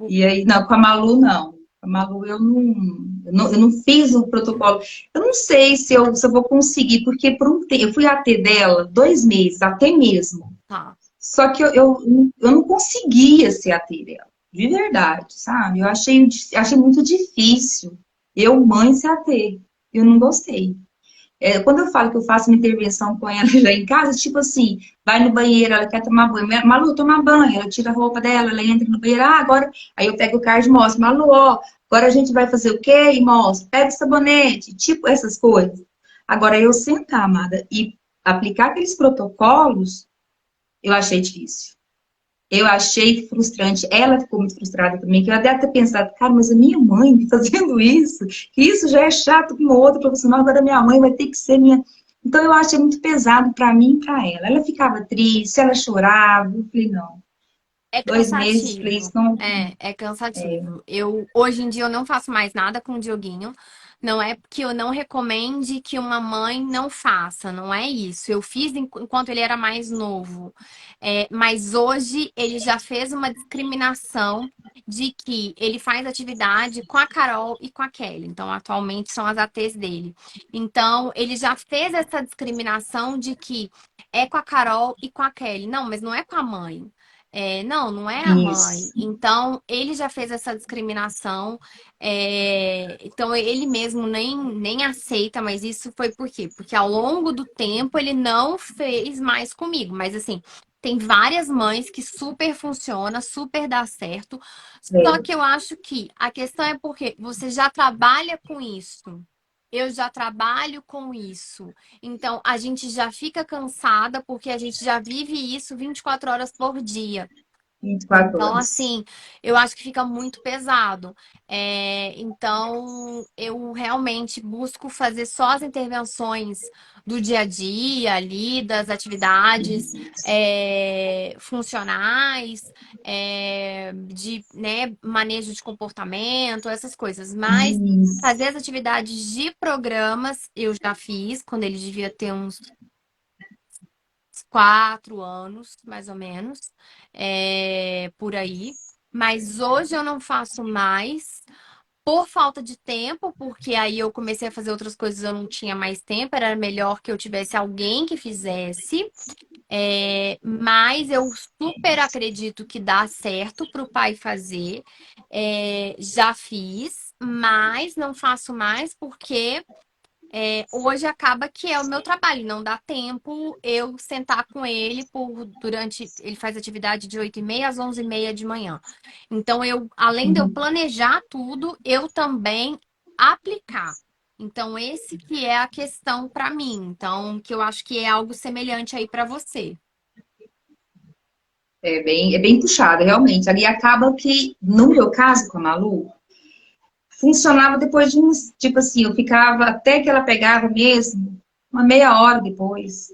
E aí, não, com a Malu, não. Com a Malu, eu não fiz o protocolo. Eu não sei se eu vou conseguir, porque eu fui AT dela 2 meses, até mesmo. Tá. Só que eu não conseguia ser AT dela, de verdade, sabe? Eu achei muito difícil. Eu, mãe, ser AT. Eu não gostei. Quando eu falo que eu faço uma intervenção com ela já em casa, tipo assim, vai no banheiro, ela quer tomar banho. Malu, toma banho. Ela tira a roupa dela, ela entra no banheiro. Agora. Aí eu pego o card e mostro. Malu, ó, agora a gente vai fazer o quê? E mostro. Pega o sabonete. Tipo essas coisas. Agora, eu sentar, amada, e aplicar aqueles protocolos, eu achei difícil. Eu achei frustrante. Ela ficou muito frustrada também, que eu até ter pensado, cara, mas a minha mãe fazendo isso, que isso já é chato com uma outra profissional, agora a minha mãe vai ter que ser minha. Então eu achei muito pesado para mim e para ela. Ela ficava triste, ela chorava. Eu falei, não, É 2 meses, falei, isso cansativo. não. É cansativo. Hoje em dia, eu não faço mais nada com o Dioguinho. Não é que eu não recomende que uma mãe não faça, não é isso. Eu fiz enquanto ele era mais novo. Mas hoje ele já fez uma discriminação de que ele faz atividade com a Carol e com a Kelly. Então, atualmente são as ATs dele. Então, ele já fez essa discriminação de que é com a Carol e com a Kelly. Não, mas não é com a mãe. Não, não é a mãe. Isso. Então, ele já fez essa discriminação. Então, ele mesmo nem aceita, mas isso foi por quê? Porque ao longo do tempo ele não fez mais comigo. Mas, assim, tem várias mães que super funciona, super dá certo. Só É, que eu acho que a questão é porque você já trabalha com isso. Eu já trabalho com isso. Então, a gente já fica cansada porque a gente já vive isso 24 horas por dia. 24 Então, horas. assim, eu acho que fica muito pesado. Então, eu realmente busco fazer só as intervenções do dia a dia ali, das atividades funcionais, de, né, manejo de comportamento, essas coisas. Mas Isso. fazer as atividades de programas eu já fiz, quando ele devia ter uns 4 anos, mais ou menos, por aí. Mas hoje eu não faço mais por falta de tempo, porque aí eu comecei a fazer outras coisas, eu não tinha mais tempo, era melhor que eu tivesse alguém que fizesse. Mas eu super acredito que dá certo para o pai fazer. Já fiz, mas não faço mais porque hoje acaba que é o meu trabalho, não dá tempo eu sentar com ele durante. Ele faz atividade de 8h30 às 11h30 de manhã. Então, além de eu Uhum. planejar tudo, eu também aplicar. Então, esse que é a questão para mim. Então, que eu acho que é algo semelhante aí para você. É bem puxado, realmente. Ali acaba que, no meu caso com a Malu, funcionava depois de uns, tipo assim, eu ficava até que ela pegava mesmo, uma meia hora depois.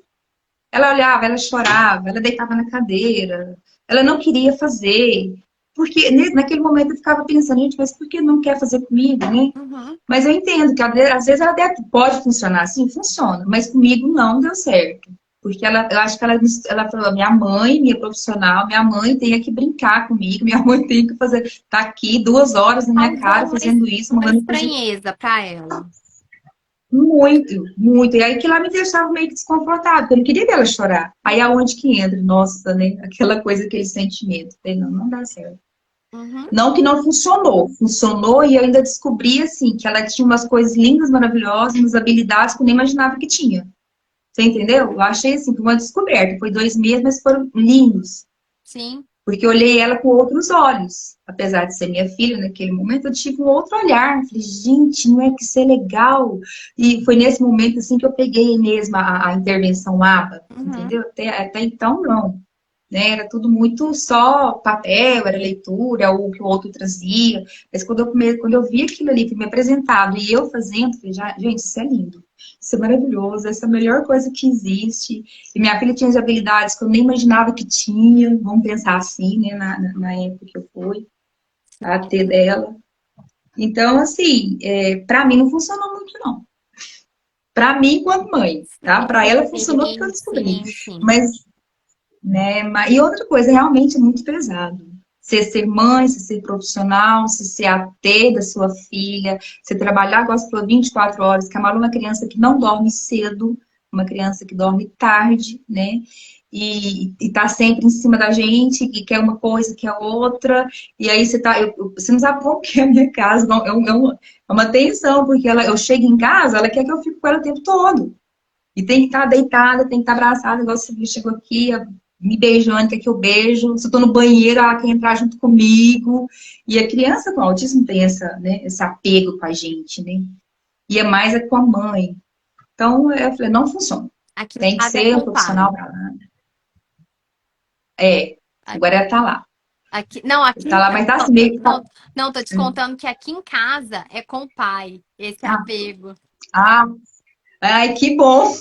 Ela olhava, ela chorava, ela deitava na cadeira, ela não queria fazer. Porque naquele momento eu ficava pensando, gente, mas por que não quer fazer comigo, né? Uhum, Mas eu entendo que às vezes ela pode funcionar assim, funciona, mas comigo não deu certo. Porque eu acho que ela falou, minha mãe, minha profissional, minha mãe tem que brincar comigo, minha mãe tem que fazer, tá aqui 2 horas na minha causou cara fazendo isso, uma mandando fazer estranheza para ela. muito, muito. E aí que lá me deixava meio que desconfortável, porque eu não queria ver ela chorar. Aí aonde que entra? Nossa, né? Aquela coisa, aquele sentimento. Falei, não, não dá certo. Uhum, Não que não funcionou. Funcionou e eu ainda descobri, assim, que ela tinha umas coisas lindas, maravilhosas, umas habilidades que eu nem imaginava que tinha. Você entendeu? Eu achei, assim, uma descoberta. Foi 2 meses, mas foram lindos. sim. Porque eu olhei ela com outros olhos. Apesar de ser minha filha, naquele momento eu tive um outro olhar. Falei, gente, não é que isso é legal? E foi nesse momento, assim, que eu peguei mesmo a intervenção ABA. Uhum. Entendeu? Até então, não, né? Era tudo muito só papel, era leitura, o que o outro trazia. Mas quando eu vi aquilo ali, foi me apresentado e eu fazendo, falei, gente, isso é lindo. Isso é maravilhoso, essa é a melhor coisa que existe. E minha filha tinha as habilidades que eu nem imaginava que tinha, vamos pensar assim, né, na época que eu fui, a T dela. Então, assim, para mim não funcionou muito, não. Para mim, enquanto mãe, tá? Para ela funcionou porque eu Sim, descobri. sim, sim. Mas né? E outra coisa, realmente é muito pesado. Você ser mãe, você ser profissional, você ser AT da sua filha, você trabalhar, agora você falou 24 horas, que a Malu é uma criança que não dorme cedo, uma criança que dorme tarde, né? e tá sempre em cima da gente, e quer uma coisa, quer outra, e aí você tá, você não sabe como que é a minha casa, não, é uma tensão, porque eu chego em casa, ela quer que eu fique com ela o tempo todo. E tem que estar deitada, tem que estar abraçada, igual você chegou aqui, me beijando, quer que eu beijo. Se eu tô no banheiro, ela quer entrar junto comigo. E a criança com autismo tem né, esse apego com a gente, né? E é mais com a mãe. Então, eu falei, não funciona. Aqui em Tem que casa é ser com um o pai. profissional pra lá. É, agora ela tá lá. Aqui, não, aqui Tá em lá, casa. mas tá Não, assim, meio que tá. não, tô te contando que aqui em casa é com o pai, esse Ah, apego. ah, ai, que bom.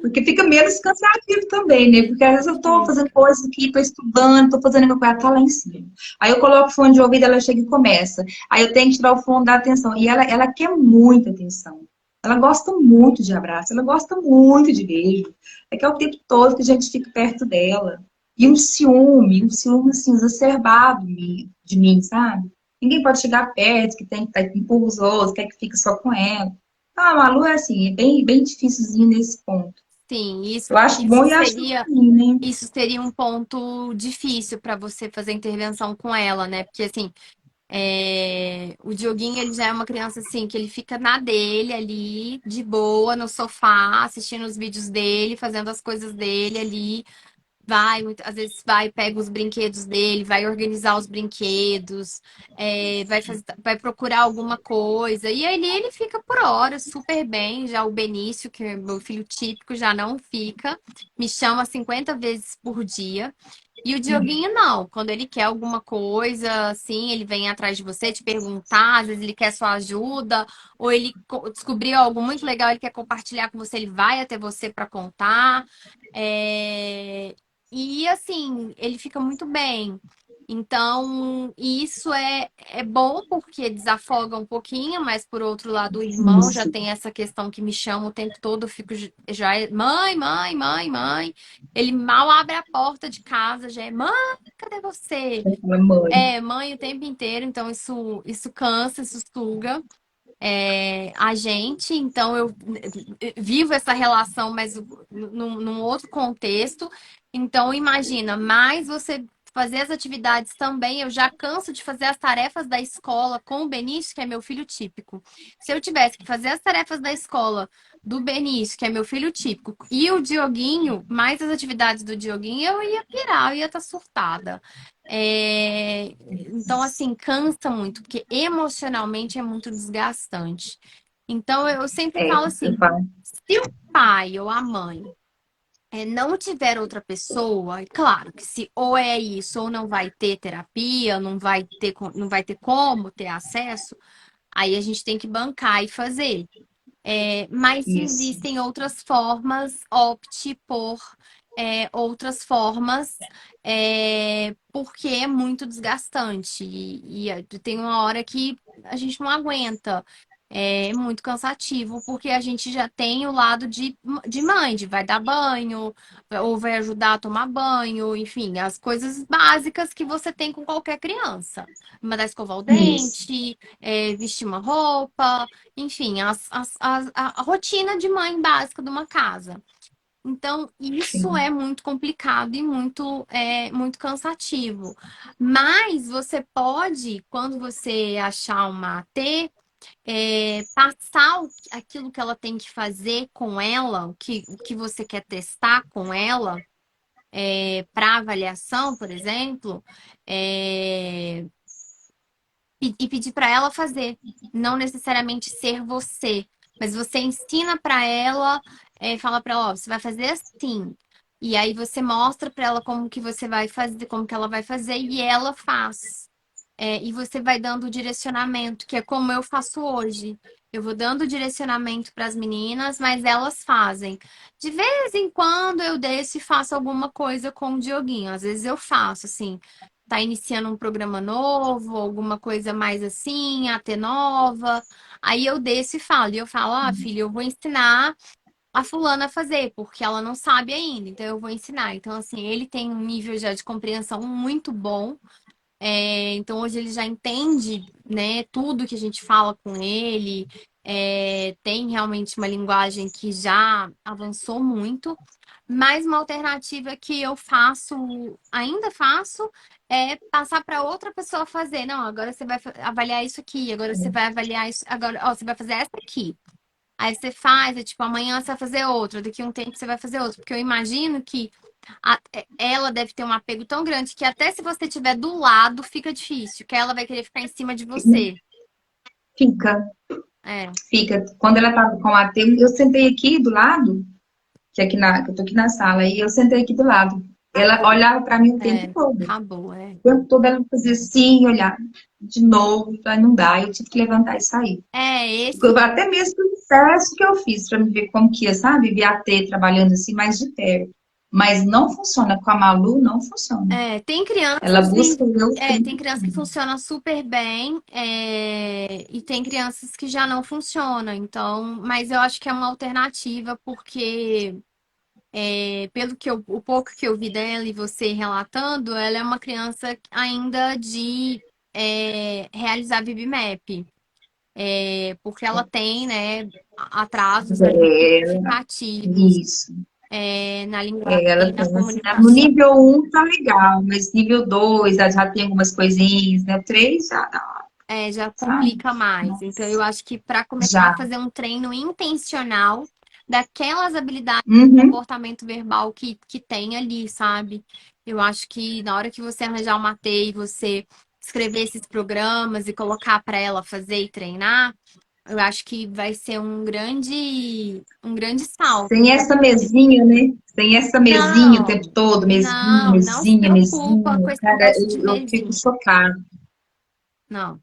Porque fica menos cansativo também, né? Porque às vezes eu tô fazendo Fica. coisas aqui, tô estudando, tô fazendo meu coisa, ela tá lá em cima. Aí eu coloco o fone de ouvido, ela chega e começa. Aí eu tenho que tirar o fone da atenção. E ela quer muita atenção. Ela gosta muito de abraço, ela gosta muito de beijo. É que é o tempo todo que a gente fica perto dela. E um ciúme assim, exacerbado de mim, sabe? Ninguém pode chegar perto, que tem que estar com os outros, quer que fique só com ela. Ah, a Malu é assim, é bem dificilzinho nesse ponto. Sim, Eu acho bom e acho ruim, né? isso seria um ponto difícil para você fazer intervenção com ela, né? Porque assim, o Dioguinho, ele já é uma criança assim, que ele fica na dele ali, de boa, no sofá, assistindo os vídeos dele, fazendo as coisas dele ali. Vai, às vezes vai, pega os brinquedos dele, vai organizar os brinquedos, vai procurar alguma coisa. E aí ele fica por horas super bem. Já o Benício, que é meu filho típico, já não fica. Me chama 50 vezes por dia. E o Dioguinho não. Quando ele quer alguma coisa, assim, ele vem atrás de você te perguntar, às vezes ele quer sua ajuda, ou ele descobriu algo muito legal, ele quer compartilhar com você, ele vai até você para contar. É, e assim, ele fica muito bem. Então, isso é bom porque desafoga um pouquinho, mas por outro lado, o irmão já Isso. tem essa questão que me chama o tempo todo, eu fico já é mãe, mãe, mãe, mãe. Ele mal abre a porta de casa, já é mãe, cadê você? Fala, mãe. É, mãe o tempo inteiro, então isso cansa, isso suga a gente, então eu vivo essa relação, mas num outro contexto. Então, imagina, mais você fazer as atividades também, eu já canso de fazer as tarefas da escola com o Benício, que é meu filho típico. Se eu tivesse que fazer as tarefas da escola do Benício, que é meu filho típico, e o Dioguinho, mais as atividades do Dioguinho, eu ia pirar, eu ia estar surtada. Então, assim, cansa muito, porque emocionalmente é muito desgastante. Então, eu sempre É, falo eu assim: falo. se o pai ou a mãe não tiver outra pessoa, é claro que se ou é isso, ou não vai ter terapia, não vai ter como ter acesso, aí a gente tem que bancar e fazer. Mas se Isso. existem outras formas, opte por outras formas, porque é muito desgastante. Tem uma hora que a gente não aguenta. É muito cansativo, porque a gente já tem o lado de mãe, de vai dar banho, ou vai ajudar a tomar banho, enfim, as coisas básicas que você tem com qualquer criança. Mandar escovar o Isso. dente, vestir uma roupa, enfim, a rotina de mãe básica de uma casa. Então, isso Sim. é muito complicado e muito cansativo. Mas você pode, quando você achar uma AT, passar aquilo que ela tem que fazer com ela, o que você quer testar com ela, para avaliação, por exemplo, é, e pedir para ela fazer, não necessariamente ser você, mas você ensina para ela, fala para ela, ó, você vai fazer assim. E aí você mostra para ela como que você vai fazer, como que ela vai fazer e ela faz. E você vai dando o direcionamento, que é como eu faço hoje. Eu vou dando o direcionamento para as meninas, mas elas fazem. De vez em quando eu desço e faço alguma coisa com o Dioguinho. Às vezes eu faço, assim, tá iniciando um programa novo, alguma coisa mais assim, até nova. Aí eu desço e falo. E eu falo, filha, eu vou ensinar a fulana a fazer, porque ela não sabe ainda. Então eu vou ensinar. Então, assim, ele tem um nível já de compreensão muito bom. Então hoje ele já entende, né, tudo que a gente fala com ele. Tem realmente uma linguagem que já avançou muito, mas uma alternativa que eu faço, ainda faço, é passar para outra pessoa fazer. Não, agora você vai avaliar isso aqui, agora você vai avaliar isso, agora, ó, você vai fazer essa aqui. Aí você faz, tipo, amanhã você vai fazer outra, daqui a um tempo você vai fazer outra. Porque eu imagino que ela deve ter um apego tão grande que até se você estiver do lado, fica difícil, que ela vai querer ficar em cima de você. Fica, É, fica. Quando ela tava com a T, eu sentei aqui do lado, que eu tô aqui na sala, e eu sentei aqui do lado. Ela acabou. olhava para mim o tempo todo. Acabou, é. O tempo todo ela fazia assim, olhar de novo, falei, não dá, eu tive que levantar e sair. Esse Até mesmo o processo que eu fiz para me ver como que ia, sabe? Ver a T trabalhando assim mais de perto. Mas não funciona. Com a Malu, não funciona. tem Ela crianças busca o eu tem tempo crianças que todo. funcionam super bem, e tem crianças que já não funcionam. Então, mas eu acho que é uma alternativa porque pelo que o pouco que eu vi dela e você relatando, ela é uma criança ainda de realizar BIBMAP, porque ela tem, né, atrasos ali É, significativos isso. na linguagem Ela e na tem, assim, no comunicação. nível um tá legal, mas nível 2 ela já tem algumas coisinhas, né? 3 já dá, Já sabe? complica mais. Então, eu Nossa, acho que para começar a já. fazer um treino intencional daquelas habilidades de Uhum. comportamento verbal que tem ali, sabe? Eu acho que na hora que você arranjar uma TI e você escrever esses programas e colocar para ela fazer e treinar, eu acho que vai ser um grande salto. Sem essa mesinha, né? Sem essa mesinha o tempo Não, todo, mesinha, não se mesinha, preocupa com mesinha. esse Cara, negócio de eu fico mesinho. chocada. Não,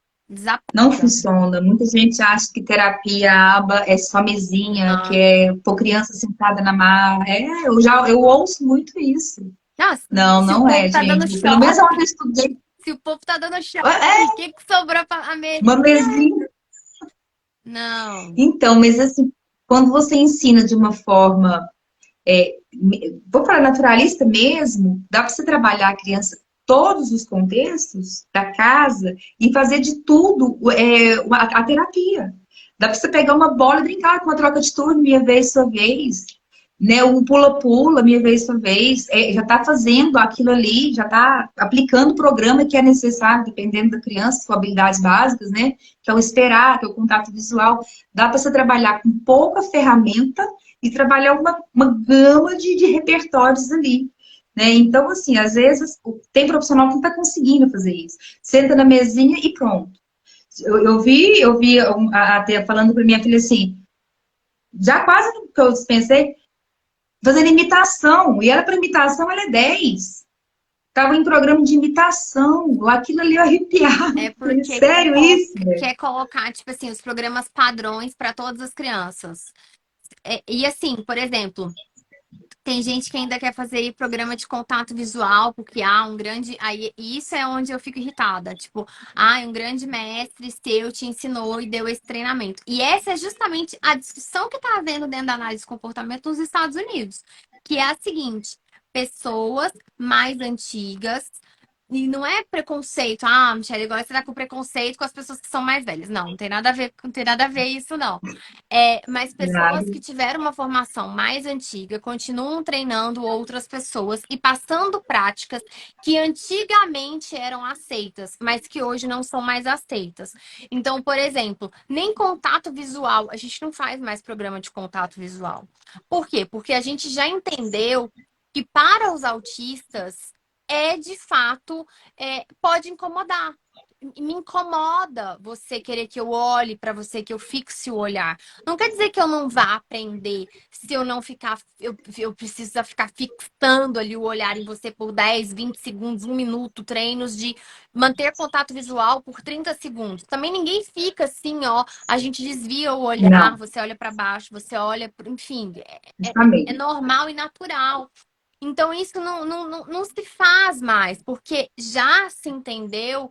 Não desaplica. funciona. Muita gente acha que terapia aba é só mesinha, que Não. é pôr criança sentada na marra. Eu ouço muito isso. Não, Não, se o não povo é, tá dando gente. Pelo menos onde eu choque, estudei, se o povo tá dando choque, é o que que sobrou pra a uma mesinha? mesinha. Não. Então, mas assim, quando você ensina de uma forma, vou falar naturalista mesmo, dá para você trabalhar a criança todos os contextos da casa e fazer de tudo a terapia. Dá para você pegar uma bola e brincar com uma troca de turno, minha vez, sua vez, né? Um pula-pula, minha vez, sua vez. Já está fazendo aquilo ali, já está aplicando o programa que é necessário, dependendo da criança, com habilidades básicas, né? Que é o esperar, que é o contato visual. Dá para você trabalhar com pouca ferramenta e trabalhar uma gama de repertórios ali. Né? Então, assim, às vezes tem profissional que não está conseguindo fazer isso. Senta na mesinha e pronto. Eu vi até falando para minha filha assim, já quase que eu dispensei, fazendo imitação. E ela, para imitação, ela é 10. Tava em programa de imitação. Aquilo ali eu arrepiava. É Falei, porque sério isso, velho? quer colocar, tipo assim, os programas padrões para todas as crianças. E assim, por exemplo, tem gente que ainda quer fazer programa de contato visual, porque há um grande. Aí, isso é onde eu fico irritada. Tipo, um grande mestre seu te ensinou e deu esse treinamento. E essa é justamente a discussão que está havendo dentro da análise de comportamento nos Estados Unidos, que é a seguinte: pessoas mais antigas. E não é preconceito. Michelle, agora você tá com preconceito com as pessoas que são mais velhas. Não, não tem nada a ver, não tem nada a ver isso, não. Mas pessoas Nada. que tiveram uma formação mais antiga continuam treinando outras pessoas e passando práticas que antigamente eram aceitas, mas que hoje não são mais aceitas. Então, por exemplo, nem contato visual, a gente não faz mais programa de contato visual. Por quê? Porque a gente já entendeu que para os autistas de fato, pode incomodar. Me incomoda você querer que eu olhe para você, que eu fixe o olhar. Não quer dizer que eu não vá aprender se eu não ficar. Eu preciso ficar fixando ali o olhar em você por 10, 20 segundos, 1 minuto, treinos de manter contato visual por 30 segundos. Também ninguém fica assim, ó. A gente desvia o olhar, Não, você olha para baixo, você olha. Enfim, é justamente. normal e natural. Então, isso não se faz mais, porque já se entendeu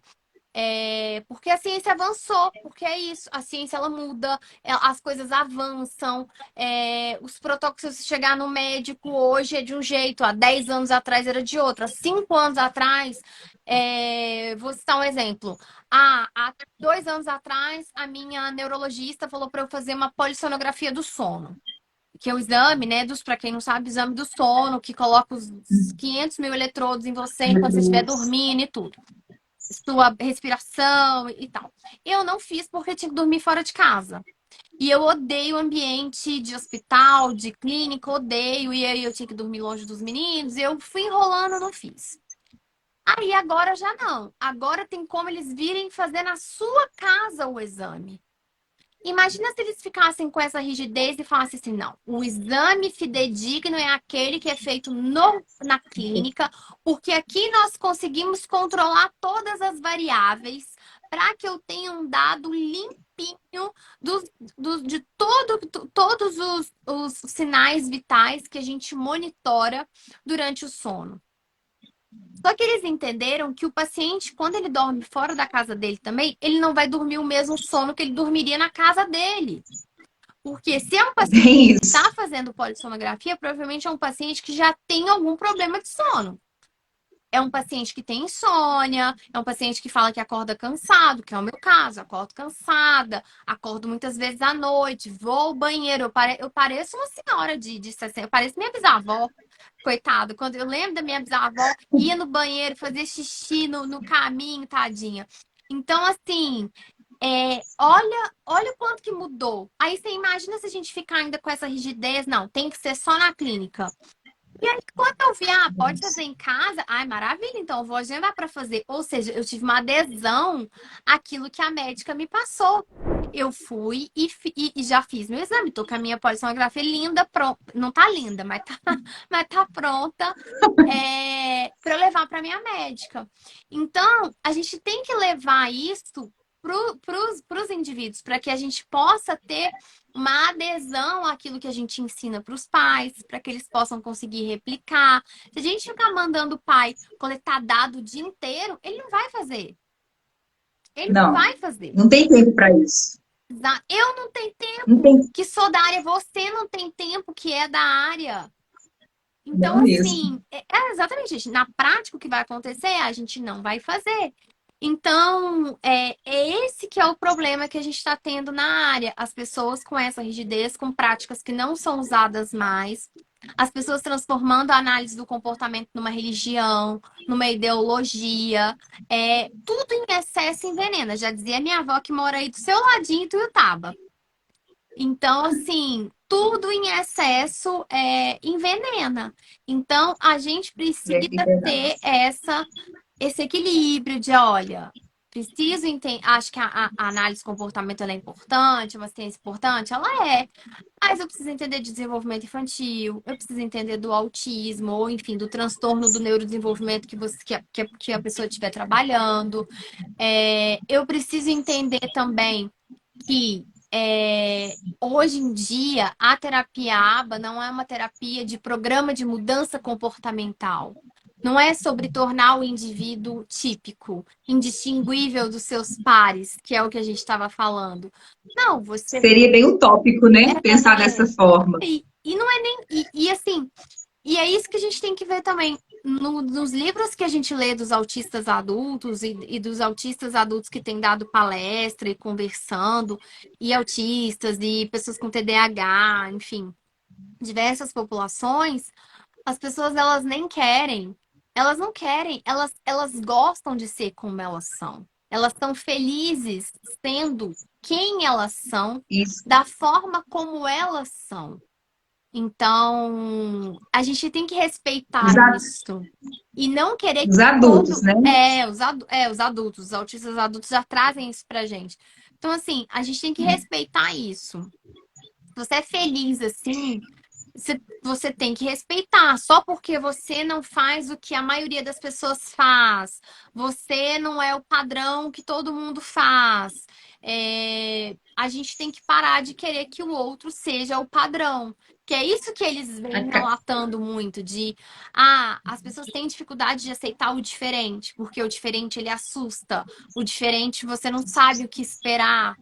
Porque a ciência avançou, porque é isso, a ciência ela muda, as coisas avançam, os protocolos, se você chegar no médico hoje é de um jeito, há 10 anos atrás era de outro, há 5 anos atrás, vou citar um exemplo. Há 2 anos atrás, a minha neurologista falou para eu fazer uma polissonografia do sono. Que é o exame, né, para quem não sabe, o exame do sono, que coloca os 500 mil eletrodos em você enquanto você estiver Jesus. dormindo e tudo. Sua respiração e tal. Eu não fiz porque eu tinha que dormir fora de casa. E eu odeio o ambiente de hospital, de clínica, odeio. E aí eu tinha que dormir longe dos meninos. Eu fui enrolando, não fiz. Aí agora já não. Agora tem como eles virem fazer na sua casa o exame. Imagina se eles ficassem com essa rigidez e falassem assim: não, o exame fidedigno é aquele que é feito na clínica, porque aqui nós conseguimos controlar todas as variáveis para que eu tenha um dado limpinho de todos os sinais vitais que a gente monitora durante o sono. Só que eles entenderam que o paciente, quando ele dorme fora da casa dele também, ele não vai dormir o mesmo sono que ele dormiria na casa dele. Porque se é um paciente Bem que isso. está fazendo polissonografia, provavelmente é um paciente que já tem algum problema de sono. É um paciente que tem insônia, é um paciente que fala que acorda cansado, que é o meu caso, acordo cansada, acordo muitas vezes à noite, vou ao banheiro, eu pareço uma senhora de 60, eu pareço minha bisavó, coitado. Quando eu lembro da minha bisavó, ia no banheiro, fazer xixi no caminho, tadinha. Então, assim, olha o quanto que mudou. Aí você imagina se a gente ficar ainda com essa rigidez, não, tem que ser só na clínica. E aí, quando eu vi, pode fazer em casa, ai, maravilha, então eu vou agendar para fazer. Ou seja, eu tive uma adesão àquilo que a médica me passou. Eu fui e já fiz meu exame. Tô com a minha polissonografia linda, pronta. Não tá linda, mas tá, mas tá pronta para eu levar para minha médica. Então, a gente tem que levar isso para os indivíduos, para que a gente possa ter uma adesão àquilo que a gente ensina para os pais, para que eles possam conseguir replicar. Se a gente ficar mandando o pai coletar dado o dia inteiro, ele não vai fazer. Ele não Não, vai fazer. não tem tempo para isso. Eu não tenho Não tempo, tem, que sou da área, você não tem tempo, que é da área. Então, não mesmo. assim, exatamente, gente. Na prática, o que vai acontecer é a gente não vai fazer. Então, é esse que é o problema que a gente está tendo na área. As pessoas com essa rigidez, com práticas que não são usadas mais, as pessoas transformando a análise do comportamento numa religião, numa ideologia, tudo em excesso envenena. Já dizia minha avó que mora aí do seu ladinho, em Tuiutaba. Então, assim, tudo em excesso envenena. Então, a gente precisa É verdade. ter esse equilíbrio de, olha, preciso entender, acho que a análise de comportamento ela é importante, uma ciência importante, ela é, mas eu preciso entender de desenvolvimento infantil, eu preciso entender do autismo, ou enfim, do transtorno do neurodesenvolvimento que a pessoa estiver trabalhando. Eu preciso entender também que hoje em dia a terapia ABA não é uma terapia de programa de mudança comportamental. Não é sobre tornar o indivíduo típico, indistinguível dos seus pares, que é o que a gente estava falando. Não, você. Seria bem utópico, né? Pensar dessa forma. E não é nem. Assim, e é isso que a gente tem que ver também. Nos livros que a gente lê dos autistas adultos e dos autistas adultos que têm dado palestra e conversando, e autistas e pessoas com TDAH, enfim, diversas populações, as pessoas elas nem querem, elas não querem, elas gostam de ser como elas são. Elas estão felizes sendo quem elas são, Isso. da forma como elas são. Então, a gente tem que Os, respeitar isso e não querer os que adultos, todo. né? Os adultos, os autistas adultos já trazem isso pra gente. Então, assim, a gente tem que respeitar isso. Se você é feliz assim, você tem que respeitar. Só porque você não faz o que a maioria das pessoas faz, você não é o padrão que todo mundo faz. A gente tem que parar de querer que o outro seja o padrão. Que é isso que eles vêm Aca- relatando muito, de as pessoas têm dificuldade de aceitar o diferente, porque o diferente ele assusta, o diferente você não sabe o que esperar.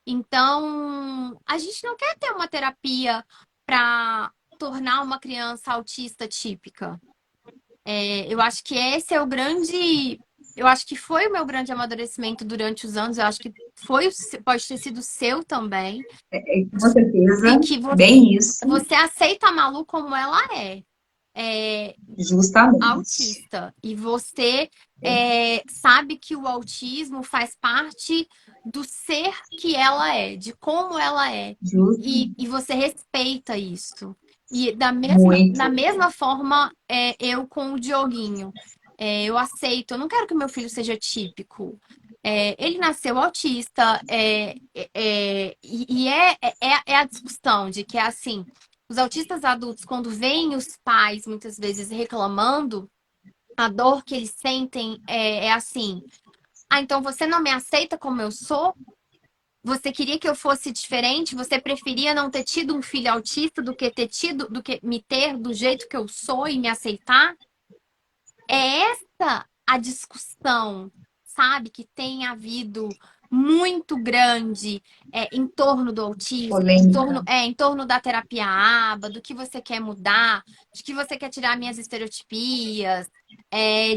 Então, a gente não quer ter uma terapia para tornar uma criança autista típica. Eu acho que esse é o grande. Eu acho que foi o meu grande amadurecimento durante os anos. Eu acho que pode ter sido o seu também. com certeza, De que bem isso, você aceita a Malu como ela é justamente. autista. E você sabe que o autismo faz parte do ser que ela é, de como ela é. Justo, E você respeita isso. E da muito. mesma forma, eu com o Dioguinho. Eu aceito, eu não quero que meu filho seja típico. Ele nasceu autista, é a discussão de que é assim. Os autistas adultos, quando veem os pais muitas vezes reclamando, a dor que eles sentem é assim: então você não me aceita como eu sou? Você queria que eu fosse diferente? Você preferia não ter tido um filho autista do que me ter do jeito que eu sou e me aceitar? É essa a discussão, sabe, que tem havido muito grande em torno do autismo, Polêmica. em torno da terapia ABA, do que você quer mudar, de que você quer tirar minhas estereotipias,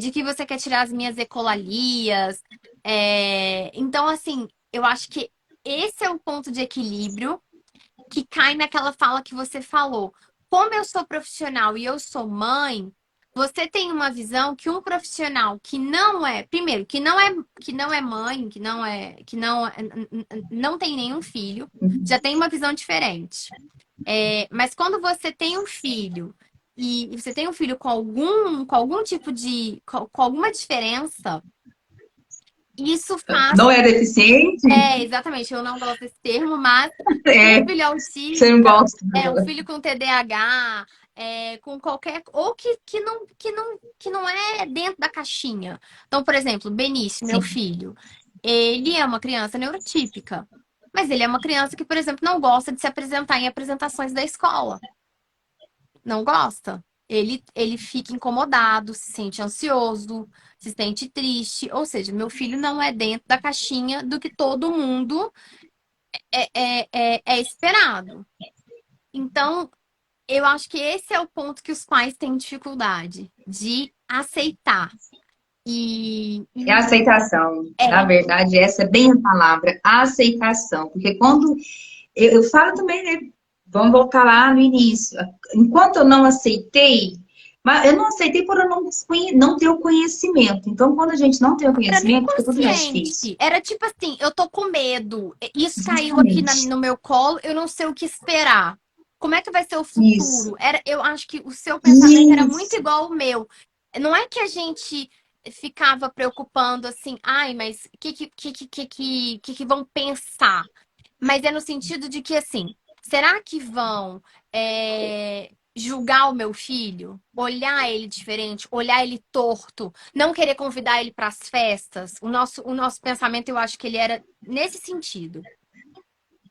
de que você quer tirar as minhas ecolalias. Então, assim, eu acho que esse é o ponto de equilíbrio que cai naquela fala que você falou. Como eu sou profissional e eu sou mãe, você tem uma visão que um profissional que não é, primeiro, que não é mãe, não tem nenhum filho, já tem uma visão diferente. Mas quando você tem um filho e você tem um filho com algum tipo de, com alguma diferença, isso faz. Não é deficiente? Exatamente, eu não gosto desse termo, mas um É, filho você não autista, gosta. um filho com TDAH, com qualquer. Ou que não é dentro da caixinha. Então, por exemplo, Benício, meu Sim. filho, ele é uma criança neurotípica. Mas ele é uma criança que, por exemplo, não gosta de se apresentar em apresentações da escola. Não gosta. Ele fica incomodado, se sente ansioso, se sente triste. Ou seja, meu filho não é dentro da caixinha do que todo mundo é esperado. Então, eu acho que esse é o ponto que os pais têm dificuldade de aceitar. É a aceitação. Na É, verdade, essa é bem a palavra, aceitação. Porque quando eu falo também, né? Vamos voltar lá no início. Enquanto eu não aceitei, mas eu não aceitei por eu não ter o conhecimento. Então, quando a gente não tem o era nem conhecimento, fica tudo mais difícil. consciente. Era tipo assim, eu tô com medo. Isso caiu aqui Justamente. no meu colo, eu não sei o que esperar. Como é que vai ser o Isso. futuro? Eu acho que o seu pensamento era muito Isso. igual ao meu. Não é que a gente ficava preocupando assim, ai, mas o que vão pensar? Mas é no sentido de que, assim, será que vão julgar o meu filho? Olhar ele diferente? Olhar ele torto? Não querer convidar ele para as festas? O nosso pensamento, eu acho que ele era nesse sentido.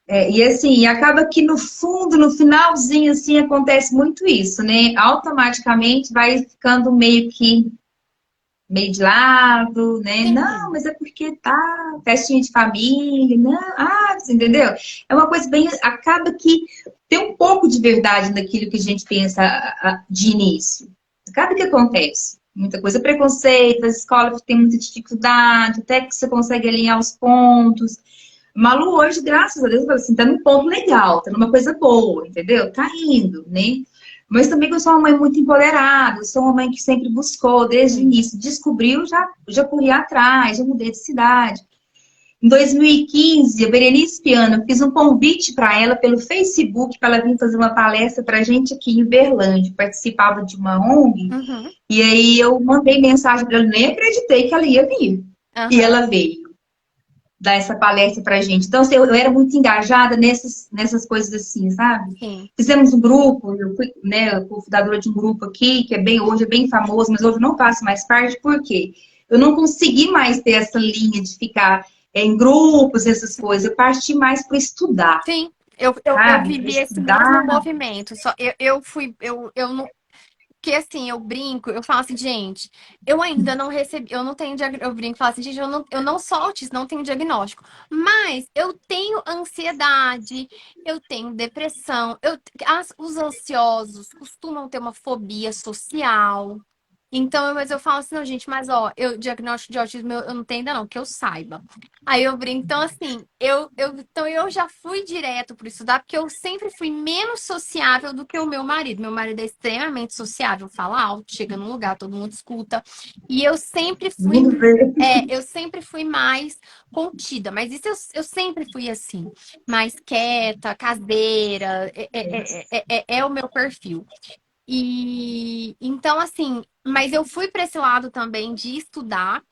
E assim, acaba que no fundo, no finalzinho, assim, acontece muito isso, né? Automaticamente vai ficando meio de lado, né? Não, Sim, mas é porque tá festinha de família, não, você entendeu? É uma coisa bem, acaba que tem um pouco de verdade naquilo que a gente pensa de início. Acaba que acontece. Muita coisa, preconceito, as escolas têm muita dificuldade, até que você consegue alinhar os pontos. Malu hoje, graças a Deus, assim, tá num ponto legal, tá numa coisa boa, entendeu? Tá indo, né? Mas também que eu sou uma mãe muito empoderada, eu sou uma mãe que sempre buscou desde o sim. início, descobriu, já corri atrás, já mudei de cidade. Em 2015, a Berenice Piano, eu fiz um convite para ela pelo Facebook para ela vir fazer uma palestra para a gente aqui em Uberlândia. Participava de uma ONG, Uhum, e aí eu mandei mensagem para ela, nem acreditei que ela ia vir. E uhum, ela veio dar essa palestra pra gente. Então, assim, eu era muito engajada nessas coisas assim, sabe? sim. Fizemos um grupo, eu fui, né, cofundadora de um grupo aqui, que hoje é bem famoso, mas hoje não faço mais parte, por quê? Eu não consegui mais ter essa linha de ficar em grupos, essas coisas. Eu parti mais para estudar. Sim. Eu sabe? Para vivi esse mesmo estudar. movimento. Só eu fui, eu não. Porque assim, eu brinco, eu falo assim, gente, eu ainda não recebi, eu não tenho diagnóstico. Eu brinco e falo assim, gente, eu não sou autista, não tenho diagnóstico. Mas eu tenho ansiedade, eu tenho depressão. Os ansiosos costumam ter uma fobia social. Então, mas eu falo assim, não, gente, mas ó, diagnóstico de autismo eu não tenho ainda não, que eu saiba. Aí eu brinco, então assim, então eu já fui direto para estudar, porque eu sempre fui menos sociável do que o meu marido. Meu marido é extremamente sociável, fala alto, chega num lugar, todo mundo escuta. E Vamos ver. eu sempre fui mais contida, mas isso eu sempre fui assim, mais quieta, caseira, é o meu perfil. E então, assim, mas eu fui para esse lado também de estudar,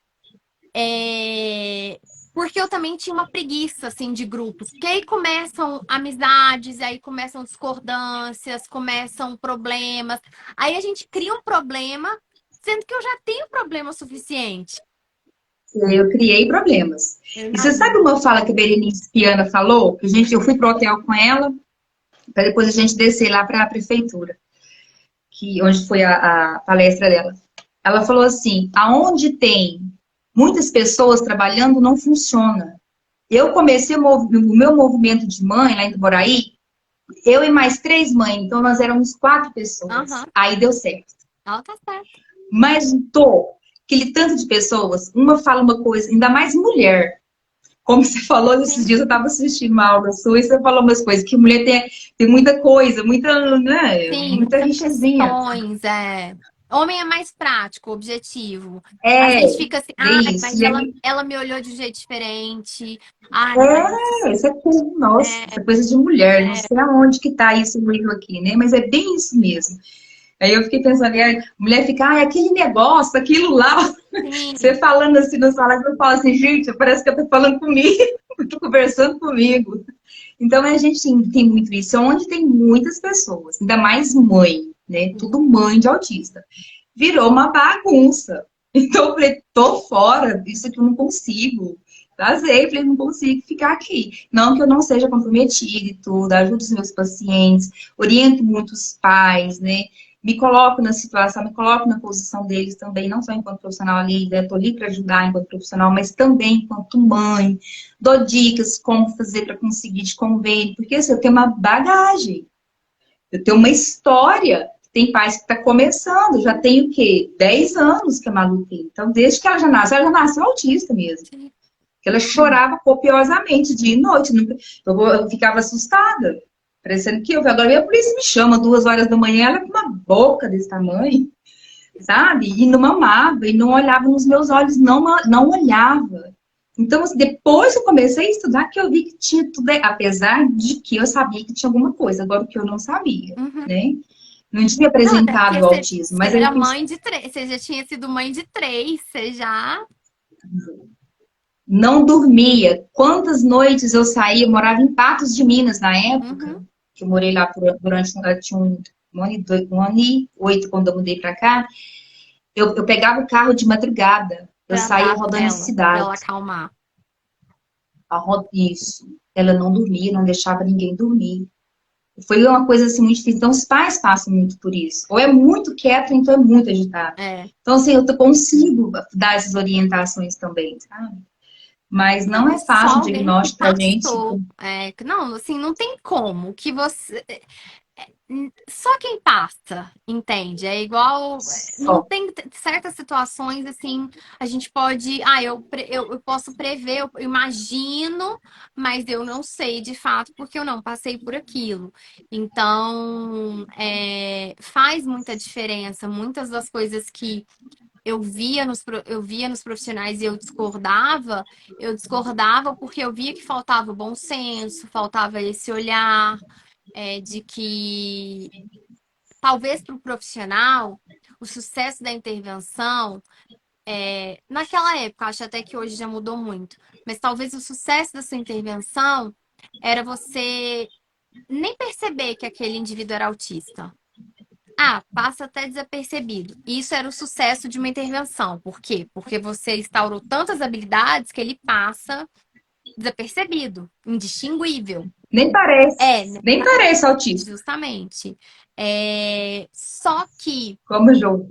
é, porque eu também tinha uma preguiça, assim, de grupos. Porque aí começam amizades, aí começam discordâncias, começam problemas. Aí a gente cria um problema, sendo que eu já tenho problema suficiente. Eu criei problemas. Eu E você sabe imagino. uma fala que a Berenice Piana falou? Que eu fui pro hotel com ela, para depois a gente descer lá para a prefeitura, onde foi a palestra dela. Ela falou assim: aonde tem muitas pessoas trabalhando, não funciona. Eu comecei o meu movimento de mãe lá em Boraí, eu e mais 3 mães, então nós éramos 4 pessoas. Aham, Aí deu certo. ela tá certa. Mas juntou aquele tanto de pessoas, uma fala uma coisa, ainda mais mulher. Como você falou esses Sim, dias, eu estava assistindo uma aula sua e você falou umas coisas, que mulher tem muita coisa, muita, né, sim, muita muitas rixazinha. questões, é. Homem é mais prático, objetivo. A É, gente fica assim, é ai, isso. mas ela me olhou de um jeito diferente. Ai, mas Isso é coisa, nossa, essa coisa de mulher, não sei aonde que tá isso no livro aqui, né? Mas é bem isso mesmo. Aí eu fiquei pensando, e a mulher fica, ai, aquele negócio, aquilo lá. Você sim. falando assim no sala, eu falo assim, gente, parece que eu tô falando comigo, eu tô conversando comigo. Então a gente tem muito isso, onde tem muitas pessoas, ainda mais mãe, né? Tudo mãe de autista. Virou uma bagunça. Então eu falei, tô fora, isso aqui eu não consigo. Vazei, falei, não consigo ficar aqui. Não que eu não seja comprometida e tudo, ajudo os meus pacientes, oriento muitos pais, né? Me coloco na situação, me coloco na posição deles também, não só enquanto profissional ali, né? Tô ali para ajudar enquanto profissional, mas também enquanto mãe. Dou dicas como fazer para conseguir de convênio, porque assim, eu tenho uma bagagem, eu tenho uma história. Tem pais que está começando, já tem o quê? 10 anos que a Malu tem. Então, desde que ela já nasceu autista mesmo. Que ela chorava copiosamente dia e noite. Eu ficava assustada. Parecendo que agora a polícia me chama 2 horas da manhã, ela com uma boca desse tamanho, sabe? E não mamava, e não olhava nos meus olhos, não olhava. Então, assim, depois que eu comecei a estudar, que eu vi que tinha tudo, apesar de que eu sabia que tinha alguma coisa, agora o que eu não sabia, Uhum. né? Não tinha Não, até porque apresentado o autismo, você mas aí era eu fui. mãe de três, você já tinha sido mãe de três, você já. Não dormia. Quantas noites eu saía? Eu morava em Patos de Minas na época, Uhum. que eu morei lá durante, tinha um ano e 8 quando eu mudei para cá. Eu pegava o carro de madrugada, eu Pra saía dar rodando a pra cidade. ela acalmar. Isso. Ela não dormia, não deixava ninguém dormir. Foi uma coisa assim muito difícil. Então, os pais passam muito por isso. Ou é muito quieto, então é muito agitado. É. Então, assim, eu consigo dar essas orientações também, sabe? Mas não Não, é fácil o só alguém que diagnóstico pra gente. passou. É, não, assim, não tem como que você. Só quem passa, entende? É igual. Não Só. tem certas situações assim. A gente pode. Ah, eu posso prever, eu imagino, mas eu não sei de fato porque eu não passei por aquilo. Então, faz muita diferença. Muitas das coisas que eu via nos profissionais e eu discordava porque eu via que faltava bom senso, faltava esse olhar, de que talvez para o profissional o sucesso da intervenção, naquela época, acho até que hoje já mudou muito, mas talvez o sucesso da sua intervenção era você nem perceber que aquele indivíduo era autista. Ah, passa até desapercebido. Isso era o sucesso de uma intervenção. Por quê? Porque você instaurou tantas habilidades que ele passa desapercebido, indistinguível. Nem É, parece, né, nem parece autista, justamente. Só que como o jogo.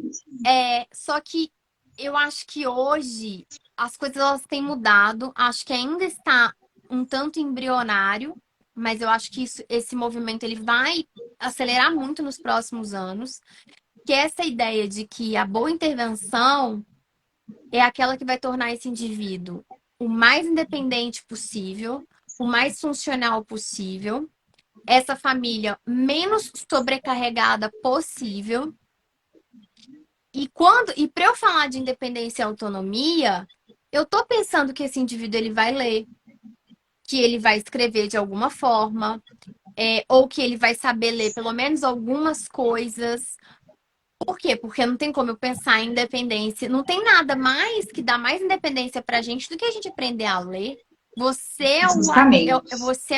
só que eu acho que hoje as coisas elas têm mudado. Acho que ainda está um tanto embrionário, mas eu acho que esse movimento ele vai acelerar muito nos próximos anos. Que é essa ideia de que a boa intervenção é aquela que vai tornar esse indivíduo o mais independente possível, o mais funcional possível, essa família menos sobrecarregada possível. E para eu falar de independência e autonomia, eu tô pensando que esse indivíduo ele vai ler, que ele vai escrever de alguma forma, ou que ele vai saber ler pelo menos algumas coisas. Por quê? Porque não tem como eu pensar em independência. Não tem nada mais que dá mais independência pra gente do que a gente aprender a ler. Você Justamente. você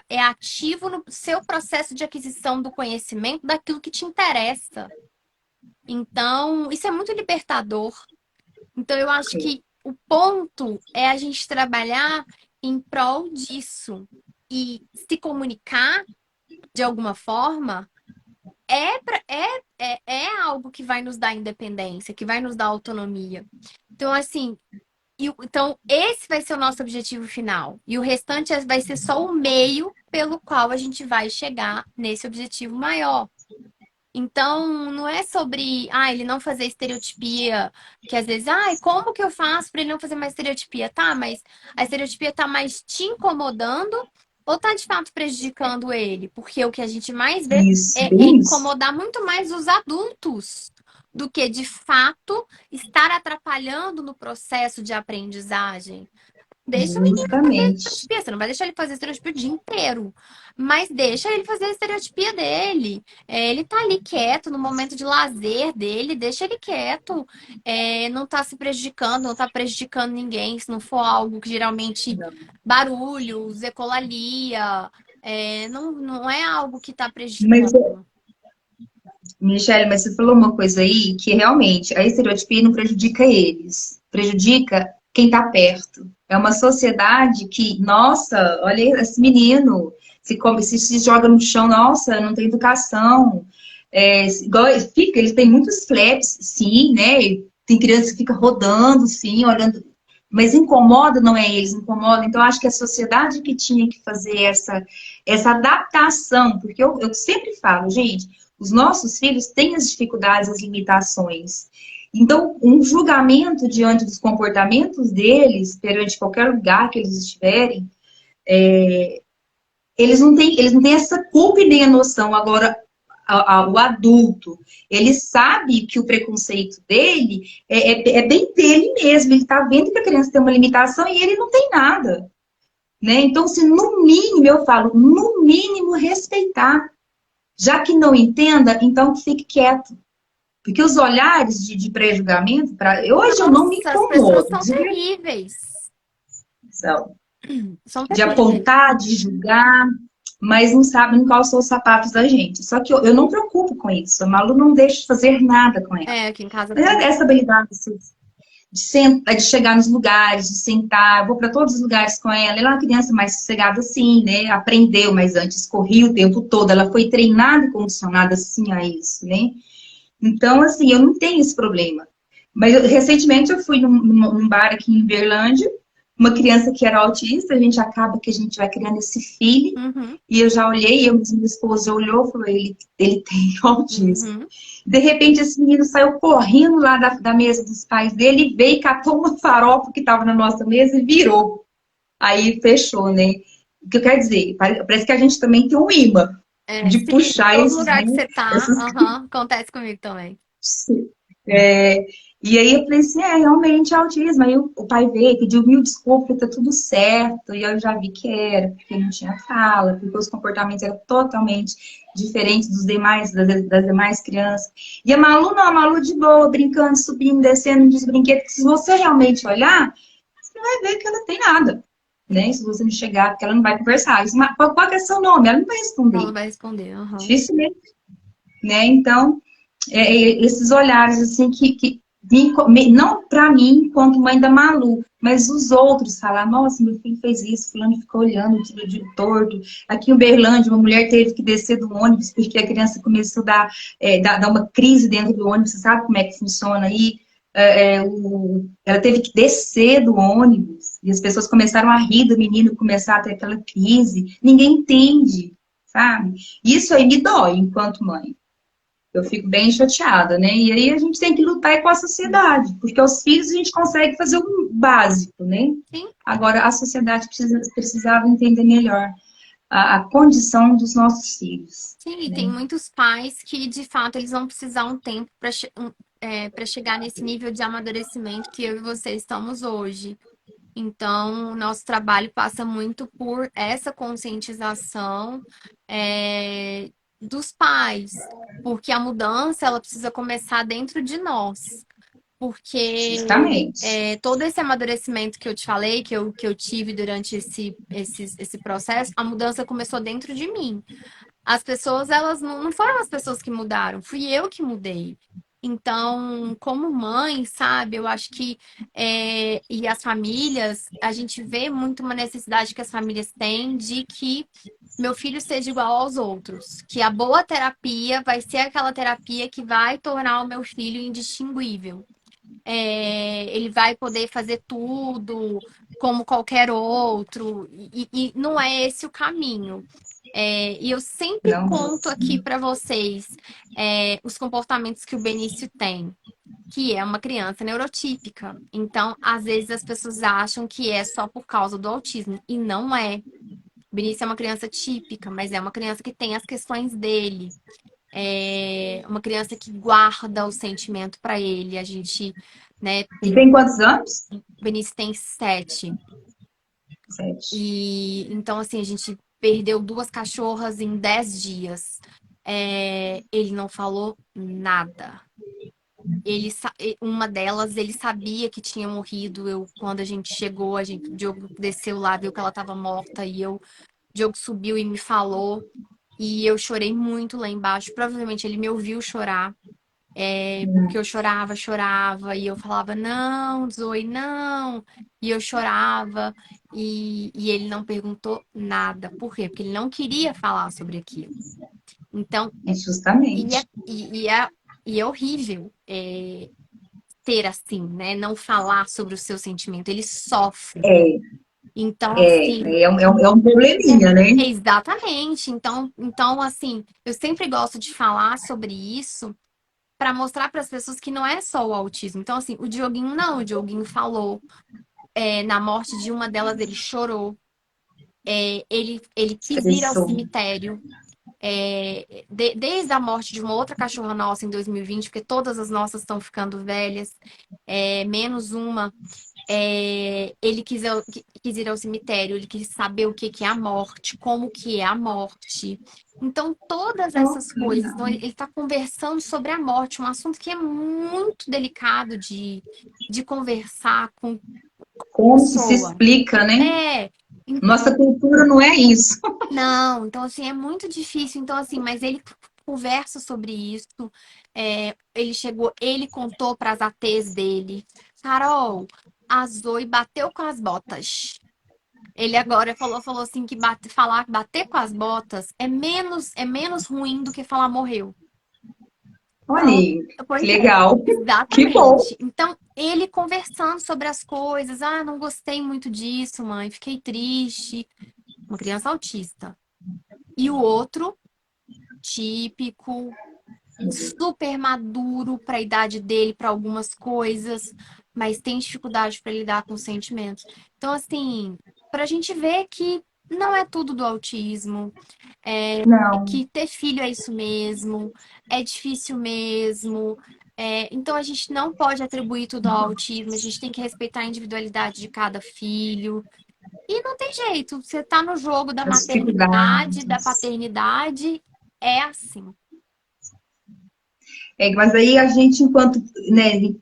é ativo no seu processo de aquisição do conhecimento daquilo que te interessa. Então, isso é muito libertador. Então, eu acho que o ponto é a gente trabalhar em prol disso e se comunicar de alguma forma é algo que vai nos dar independência, que vai nos dar autonomia. Então, assim, então esse vai ser o nosso objetivo final. E o restante vai ser só o meio pelo qual a gente vai chegar nesse objetivo maior. Então, não é sobre, ele não fazer estereotipia, que às vezes, como que eu faço para ele não fazer mais estereotipia? Tá, mas a estereotipia tá mais te incomodando ou tá de fato prejudicando ele? Porque o que a gente mais vê Isso, é bem isso. incomodar muito mais os adultos do que de fato estar atrapalhando no processo de aprendizagem. Deixa o menino fazer Justamente. estereotipia. Você não vai deixar ele fazer estereotipia o dia inteiro. Mas deixa ele fazer a estereotipia dele. Ele tá ali quieto no momento de lazer dele, deixa ele quieto. Não tá se prejudicando, não tá prejudicando ninguém. Se não for algo que geralmente barulhos, ecolalia, não é algo que tá Mas, prejudicando. Michele, mas você falou uma coisa aí que realmente a estereotipia não prejudica eles, prejudica quem está perto. É uma sociedade que, nossa, olha esse menino, se joga no chão, nossa, não tem educação. Ele tem muitos flaps, sim, né? Tem criança que fica rodando, sim, olhando. Mas incomoda, não é eles, incomoda. Então, acho que a sociedade que tinha que fazer essa adaptação, porque eu sempre falo, gente, os nossos filhos têm as dificuldades, as limitações. Então, um julgamento diante dos comportamentos deles, perante qualquer lugar que eles estiverem, eles não têm essa culpa e nem a noção. Agora, o adulto, ele sabe que o preconceito dele é bem dele mesmo. Ele está vendo que a criança tem uma limitação e ele não tem nada. Né? Então, se no mínimo, eu falo, no mínimo respeitar. Já que não entenda, então fique quieto. Porque os olhares de pré-julgamento, hoje eu não me Nossa, as pessoas incomodo são terríveis. São de terríveis. apontar, de julgar, mas não sabem quais são os sapatos da gente. Só que eu não me preocupo com isso. A Malu não deixa de fazer nada com ela. Aqui em casa Mas também. essa habilidade assim, de, sentar, de chegar nos lugares, de sentar, eu vou para todos os lugares com ela. Ela é uma criança mais sossegada assim, né? Aprendeu, mas antes corria o tempo todo. Ela foi treinada e condicionada assim a isso, né? Então, assim, eu não tenho esse problema. Mas recentemente eu fui num bar aqui em Berlândia, uma criança que era autista, a gente acaba que a gente vai criando esse filho, Uhum, e eu já olhei, minha esposa já olhou e falou, ele tem autismo. uhum. De repente, esse menino saiu correndo lá da mesa dos pais dele, veio, catou uma farofa que estava na nossa mesa e virou. Aí fechou, né? O que eu quero dizer? Parece que a gente também tem um imã de Sim, puxar todo esses, né, lugar que você tá, essas. acontece comigo também. É, e aí eu falei assim, realmente é autismo. Aí o pai veio, pediu mil desculpas, tá tudo certo. E eu já vi que era, porque não tinha fala, porque os comportamentos eram totalmente diferentes das demais crianças. E a Malu não, a Malu de boa, brincando, subindo, descendo nos brinquedos. Que se você realmente olhar, você vai ver que ela não tem nada. Né? Se você não chegar, porque ela não vai conversar. Qual que é seu nome? Ela não vai Ela responder. vai responder. Aham. Dificilmente, né? Então, esses olhares assim que não para mim enquanto mãe da Malu, Mas os outros falar, nossa, meu filho fez isso, fulano ficou olhando de torto. Aqui em Uberlândia, uma mulher teve que descer do ônibus porque a criança começou a dar uma crise dentro do ônibus. Você sabe como é que funciona aí? Ela teve que descer do ônibus e as pessoas começaram a rir do menino começar a ter aquela crise. Ninguém entende, sabe? Isso aí me dói enquanto mãe. Eu fico bem chateada, né? E aí a gente tem que lutar com a sociedade, porque os filhos a gente consegue fazer o básico, né? Sim, Agora a sociedade precisava entender melhor a condição dos nossos filhos, sim, e tem né? muitos pais que, de fato, eles vão precisar um tempo para chegar nesse nível de amadurecimento que eu e você estamos hoje. Então, o nosso trabalho passa muito por essa conscientização, dos pais, porque a mudança ela precisa começar dentro de nós. Porque Justamente. todo esse amadurecimento que eu te falei, que eu tive durante esse processo, a mudança começou dentro de mim. As pessoas, elas não foram as pessoas que mudaram, fui eu que mudei. Então, como mãe, sabe, eu acho que, e as famílias, a gente vê muito uma necessidade que as famílias têm de que meu filho seja igual aos outros. Que a boa terapia vai ser aquela terapia que vai tornar o meu filho indistinguível. Ele vai poder fazer tudo como qualquer outro, e não é esse o caminho. E eu sempre Não, conto aqui para vocês os comportamentos que o Benício tem, que é uma criança neurotípica. Então, às vezes as pessoas acham que é só por causa do autismo, e não é. O Benício é uma criança típica, mas é uma criança que tem as questões dele. É uma criança que guarda o sentimento para ele. A gente, né, ele tem quantos anos? o Benício tem 7. 7. E então, assim, a gente perdeu 2 cachorras em 10 dias. Ele não falou nada. Uma delas, ele sabia que tinha morrido. Quando a gente chegou, o Diogo desceu lá, viu que ela estava morta, o Diogo subiu e me falou. E eu chorei muito lá embaixo. Provavelmente ele me ouviu chorar. Porque eu chorava, chorava, e eu falava, não, Zoe, não. E eu chorava, e ele não perguntou nada. Por quê? Porque ele não queria falar sobre aquilo. Então, e é, Justamente. e é, e é horrível ter assim, né? Não falar sobre o seu sentimento. Ele sofre. É, Então, assim, é um probleminha, né? exatamente. Então, assim, eu sempre gosto de falar sobre isso para mostrar para as pessoas que não é só o autismo. Então, assim, o Dioguinho não, o Dioguinho falou. Na morte de uma delas, ele chorou. Ele quis ir ao Estressou. cemitério. Desde a morte de uma outra cachorra nossa em 2020, porque todas as nossas estão ficando velhas, menos uma. Ele quis ir ao cemitério, ele quis saber o que que é a morte, como que é a morte. Então, todas essas Nossa, coisas. Então, legal. ele está conversando sobre a morte, um assunto que é muito delicado de conversar com a Como que se pessoa. explica, né? É, Nossa cultura não é isso. não, então assim, é muito difícil. Então, assim, mas ele conversa sobre isso. Ele contou para as ATs dele. Carol, a Zoe bateu com as botas. Ele agora falou assim que bater com as botas é menos ruim do que falar morreu. Olha Então, aí, que pois é, legal. Que bom. exatamente. Então, ele conversando sobre as coisas. Ah, não gostei muito disso, mãe. Fiquei triste. Uma criança autista. E o outro, típico, super maduro para a idade dele, para algumas coisas, mas tem dificuldade para lidar com sentimentos. Então, assim, para a gente ver que não é tudo do autismo, Não, que ter filho é isso mesmo, é difícil mesmo. Então, a gente não pode atribuir tudo ao autismo, a gente tem que respeitar a individualidade de cada filho. E não tem jeito, você tá no jogo da as maternidade, da dificuldades. paternidade, é assim. Mas aí a gente, enquanto, né,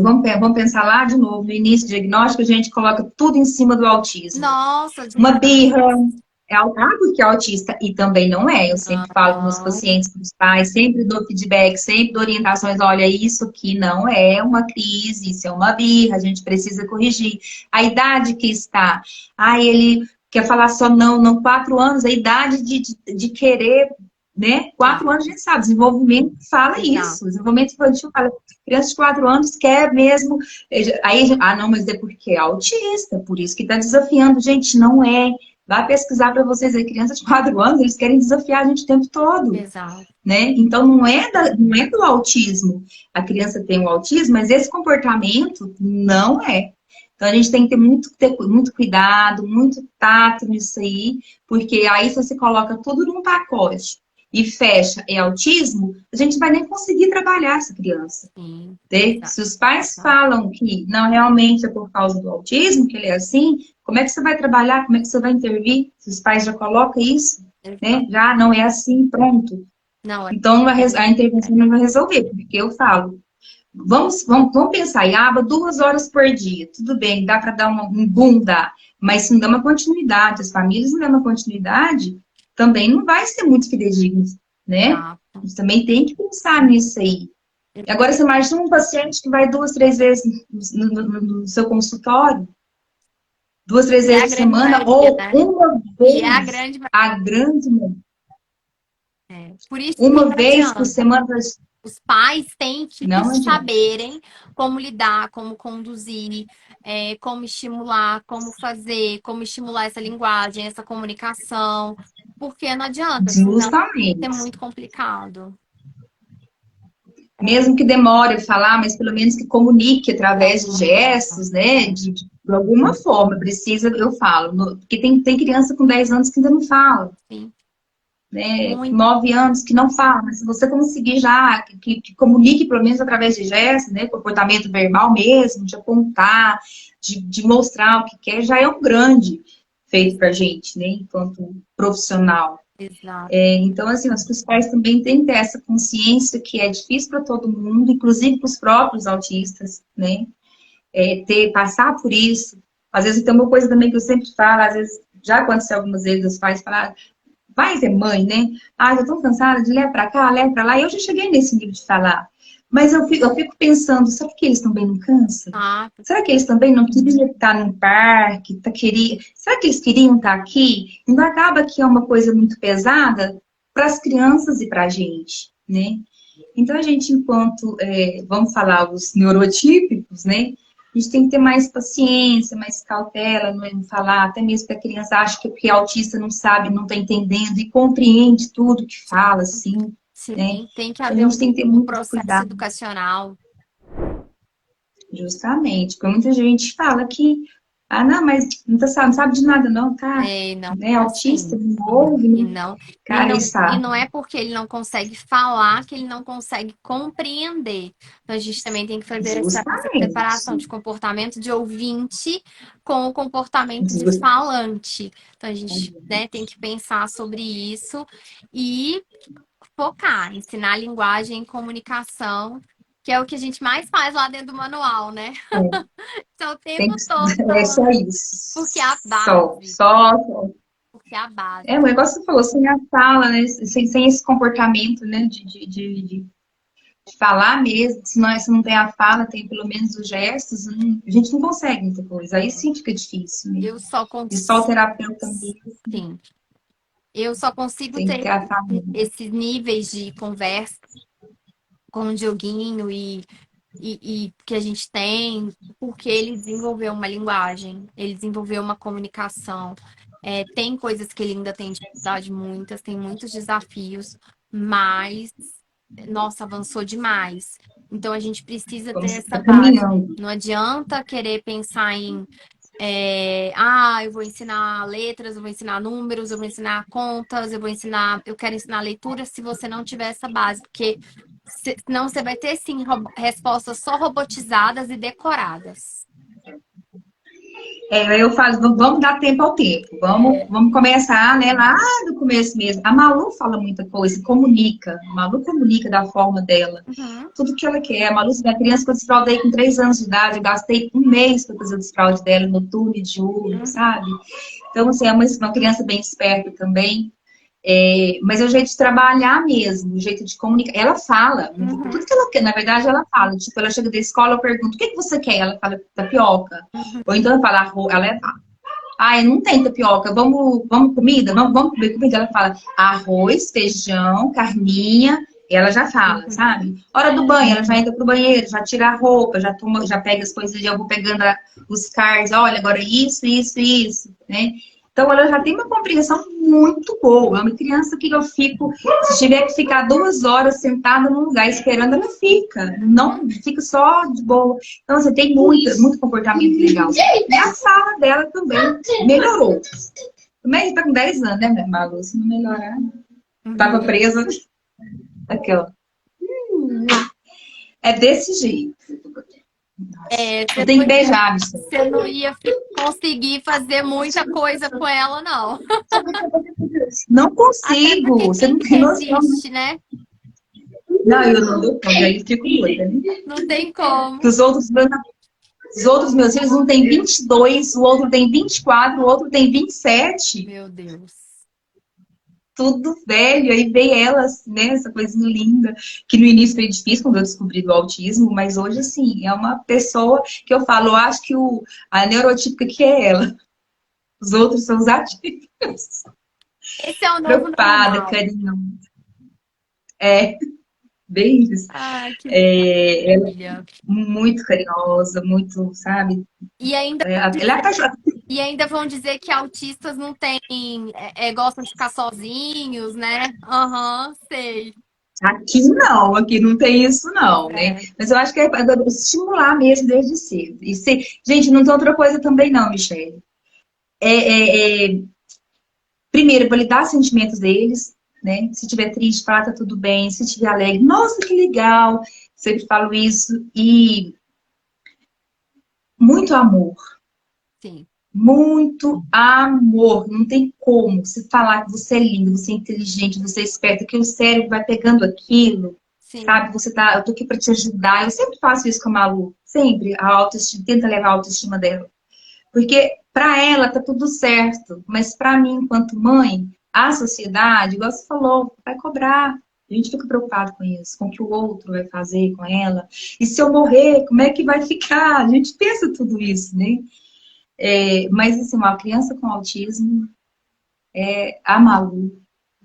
vamos pensar lá de novo, no início do diagnóstico, a gente coloca tudo em cima do autismo. Nossa, Uma birra, demais. porque é autista e também não é. Eu sempre falo com meus Aham, pacientes, com os pais, sempre dou feedback, sempre dou orientações. Olha, isso aqui não é uma crise, isso é uma birra, a gente precisa corrigir. A idade que está. Ele quer falar só não, não, 4 anos, a idade de querer, né? sim, 4 anos a gente sabe, desenvolvimento fala exato. isso. Desenvolvimento infantil fala, criança de 4 anos quer mesmo. Aí, não, mas é porque é autista, por isso que está desafiando. Gente, não é. Vai pesquisar para vocês aí, crianças de 4 anos, eles querem desafiar a gente o tempo todo, Exato. né? Então, não é do autismo. A criança tem o autismo, mas esse comportamento não é. Então, a gente tem que ter muito cuidado, muito tato nisso aí, porque aí se você coloca tudo num pacote e fecha é autismo, a gente vai nem conseguir trabalhar essa criança. Sim, Né? exato. Se os pais Exato. falam que não realmente é por causa do autismo, que ele é assim, como é que você vai trabalhar? Como é que você vai intervir? Se os pais já colocam isso, né? Exato. Já não é assim, pronto. Não, Então é, a intervenção não vai resolver, porque eu falo, vamos pensar, em aba 2 horas por dia, tudo bem, dá para dar um boom, dá, mas se não dá uma continuidade, as famílias não dão uma continuidade, também não vai ser muito fidedigno, né? A exato. gente também tem que pensar nisso aí. E agora você imagina um paciente que vai 2, 3 vezes no seu consultório, 2, 3 E é vezes a por grande semana, maioria, ou né? uma E é a vez, grande a grande, maioria. Por isso que uma não vez por adianta. semana, Os pais têm que não adianta. saberem como lidar, como conduzir, como estimular, como fazer, como estimular essa linguagem, essa comunicação. Porque não adianta, senão é Justamente. muito complicado. É, Mesmo que demore a falar, mas pelo menos que comunique através de exatamente. gestos, né? De alguma forma, precisa, eu falo. Porque tem criança com 10 anos que ainda não fala. Sim, Né, muito. 9 anos que não fala, mas se você conseguir já que comunique pelo menos através de gestos, né, comportamento verbal mesmo, de apontar, de mostrar o que quer, já é um grande feito para a gente, né, enquanto profissional. Exato. Então, assim, acho que os pais também têm que ter essa consciência que é difícil para todo mundo, inclusive para os próprios autistas, né, passar por isso. Às vezes tem uma coisa também que eu sempre falo, às vezes já aconteceu algumas vezes os pais falar vai ser mãe, né? Eu tô tão cansada de ler pra cá, ler pra lá. E eu já cheguei nesse nível de falar. Mas eu fico pensando, será que eles também não cansam? Ah, Será que eles também não queriam estar num parque? Será que eles queriam estar aqui? Então acaba que é uma coisa muito pesada para as crianças e para a gente, né? Então a gente, enquanto, vamos falar os neurotípicos, né? A gente tem que ter mais paciência, mais cautela, não falar, até mesmo que a criança acha que porque é autista não sabe, não está entendendo e compreende tudo que fala, assim, né? sim, tem que Então, a haver gente tem que ter um muito processo cuidado, educacional. justamente, porque muita gente fala que, não, mas não sabe de nada não, tá? Não Né? é Autista, assim. não ouve, E né? não, Cara, ele e sabe. não é porque ele não consegue falar que ele não consegue compreender. Então, a gente também tem que fazer essa separação Justamente. de comportamento de ouvinte com o comportamento de falante. Então, a gente, né, tem que pensar sobre isso e focar, ensinar linguagem e comunicação, que é o que a gente mais faz lá dentro do manual, né? Então, o Tem tempo que, todo é falando, só porque é a isso. Só, base, só. porque é a base. O negócio que você falou, sem a fala, né? Sem esse comportamento, né? De falar mesmo, se não tem a fala, tem pelo menos os gestos, a gente não consegue muita coisa. Aí sim fica difícil, né? Eu só E só o consigo, terapeuta mesmo sim, eu só consigo tem que ter ter a fala. esses níveis de conversa com o Dioguinho e que a gente tem, porque ele desenvolveu uma linguagem, ele desenvolveu uma comunicação. Tem coisas que ele ainda tem dificuldade, muitas, tem muitos desafios, mas, nossa, avançou demais. Então a gente precisa ter Como se essa está base. caminhando. Não adianta querer pensar em eu vou ensinar letras, eu vou ensinar números, eu vou ensinar contas, eu quero ensinar leitura se você não tiver essa base, porque senão você vai ter sim respostas só robotizadas e decoradas. Aí eu falo, vamos dar tempo ao tempo, É. vamos começar, né, lá do começo mesmo. A Malu fala muita coisa, comunica. A Malu comunica da forma dela. Uhum, Tudo que ela quer. A Malu, se minha criança, quando eu desfraudei com 3 anos de idade, eu gastei um mês para fazer o desfraude dela, noturno e diurno, uhum, sabe? Então, assim, é uma criança bem esperta também. Mas é o jeito de trabalhar mesmo, o jeito de comunicar. Ela fala, tudo uhum, que ela quer, na verdade, ela fala. Tipo, ela chega da escola, eu pergunto, o que que você quer? Ela fala tapioca. Ou uhum. então ela fala arroz, ai, não tem tapioca, vamos comida? Vamos comer comida? Ela fala arroz, feijão, carninha, e ela já fala, Uhum. sabe? Hora do banho, ela já entra pro banheiro, já tira a roupa, já toma, já pega as coisas, já vou pegando os cards, olha, agora isso, né? Então ela já tem uma compreensão muito boa. É uma criança que eu fico, se tiver que ficar 2 horas sentada num lugar esperando, ela fica. Uhum. Não fica só de boa. Então, você tem muito comportamento legal. E a sala dela também melhorou. Também está com 10 anos, né, Malu? Se não melhorar, estava Uhum. presa. Aqui, ó. É desse jeito. É, Não tem que beijar, Michelle. você não ia conseguir fazer muita coisa com ela, não. Não Até consigo. porque Você quem não que tem noção. resiste, né? Não, eu não dou conta. Aí eu fico doida, né? Não tem Que como. os outros meus filhos, um tem 22, o outro tem 24, o outro tem 27. Meu Deus. Tudo velho, aí veio elas, né, essa coisinha linda, que no início foi difícil quando eu descobri do autismo, mas hoje, assim, é uma pessoa que eu falo, eu acho que a neurotípica que é ela, os outros são os atípicos. Esse é o novo Preocupada, normal. carinho, é, bem isso. Ai, que Ela é maravilha. muito carinhosa, muito, sabe, E ainda, ela é apaixonada. e ainda vão dizer que autistas não têm, gostam de ficar sozinhos, né? Aham, sei. Aqui não tem isso Pois não, né? é. Mas eu acho que é estimular mesmo desde cedo. Gente, não tem outra coisa também não, Michelle. Primeiro, validar os sentimentos deles, né? Se tiver triste, fala, tá tudo bem. Se tiver alegre, nossa, que legal. Sempre falo isso. E muito amor. Sim, Muito amor. Não tem como você falar que você é lindo, você é inteligente, você é esperto, que o cérebro vai pegando aquilo, sim, sabe? Eu tô aqui para te ajudar. Eu sempre faço isso com a Malu. Sempre. A autoestima, tenta levar a autoestima dela. Porque para ela tá tudo certo, mas para mim, enquanto mãe, a sociedade, igual você falou, vai cobrar. A gente fica preocupado com isso, com o que o outro vai fazer com ela. E se eu morrer, como é que vai ficar? A gente pensa tudo isso, né? Mas, assim, uma criança com autismo, a Malu,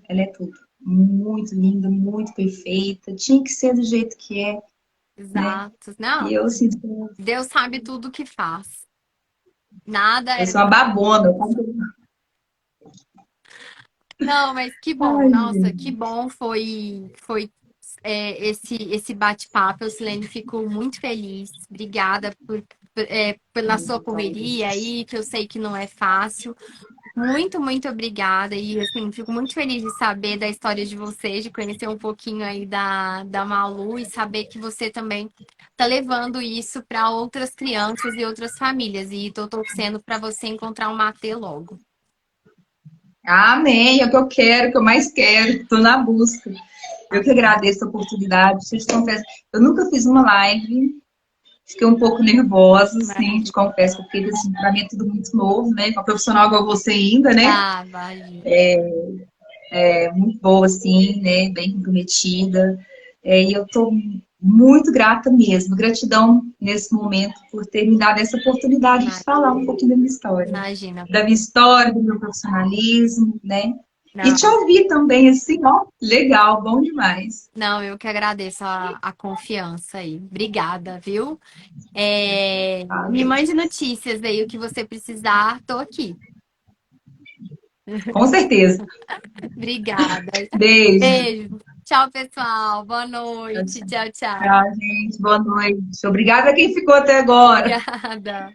ela é tudo. Muito linda, muito perfeita. Tinha que ser do jeito que é, né? exato. E Não, eu, assim, Deus sabe tudo o que faz. Nada eu é sou uma babona. Não, mas que bom, Ai, nossa, que gente. bom foi esse bate-papo. Eu, Silene, fico muito feliz. Obrigada pela sua correria aí, que eu sei que não é fácil. Muito, muito obrigada. E assim, fico muito feliz de saber da história de vocês, de conhecer um pouquinho aí da Malu e saber que você também tá levando isso para outras crianças e outras famílias. E tô torcendo para você encontrar um Matê logo. Amém, é o que eu quero, o que eu mais quero, estou na busca. Eu que Amém. agradeço a oportunidade. Eu te confesso, eu nunca fiz uma live, fiquei um pouco nervosa, assim, te Imagina. confesso, porque assim, para mim é tudo muito novo, né? Uma profissional igual você ainda, né? Ah, imagina. Muito boa, assim, né? Bem comprometida. E eu estou muito grata mesmo. Gratidão nesse momento por ter me dado essa oportunidade de falar um pouquinho Imagina. da minha história, do meu profissionalismo, né? E te Não, ouvir também, assim, ó, legal, bom demais. não, eu que agradeço a confiança aí. Obrigada, viu? Tá? Me mande notícias aí, o que você precisar, tô aqui. Com certeza. Obrigada. Beijo. Beijo. Tchau, pessoal. Boa Tchau, noite. tchau. Tchau, tchau. Tchau, gente. Boa noite. Obrigada a quem ficou até agora. Obrigada.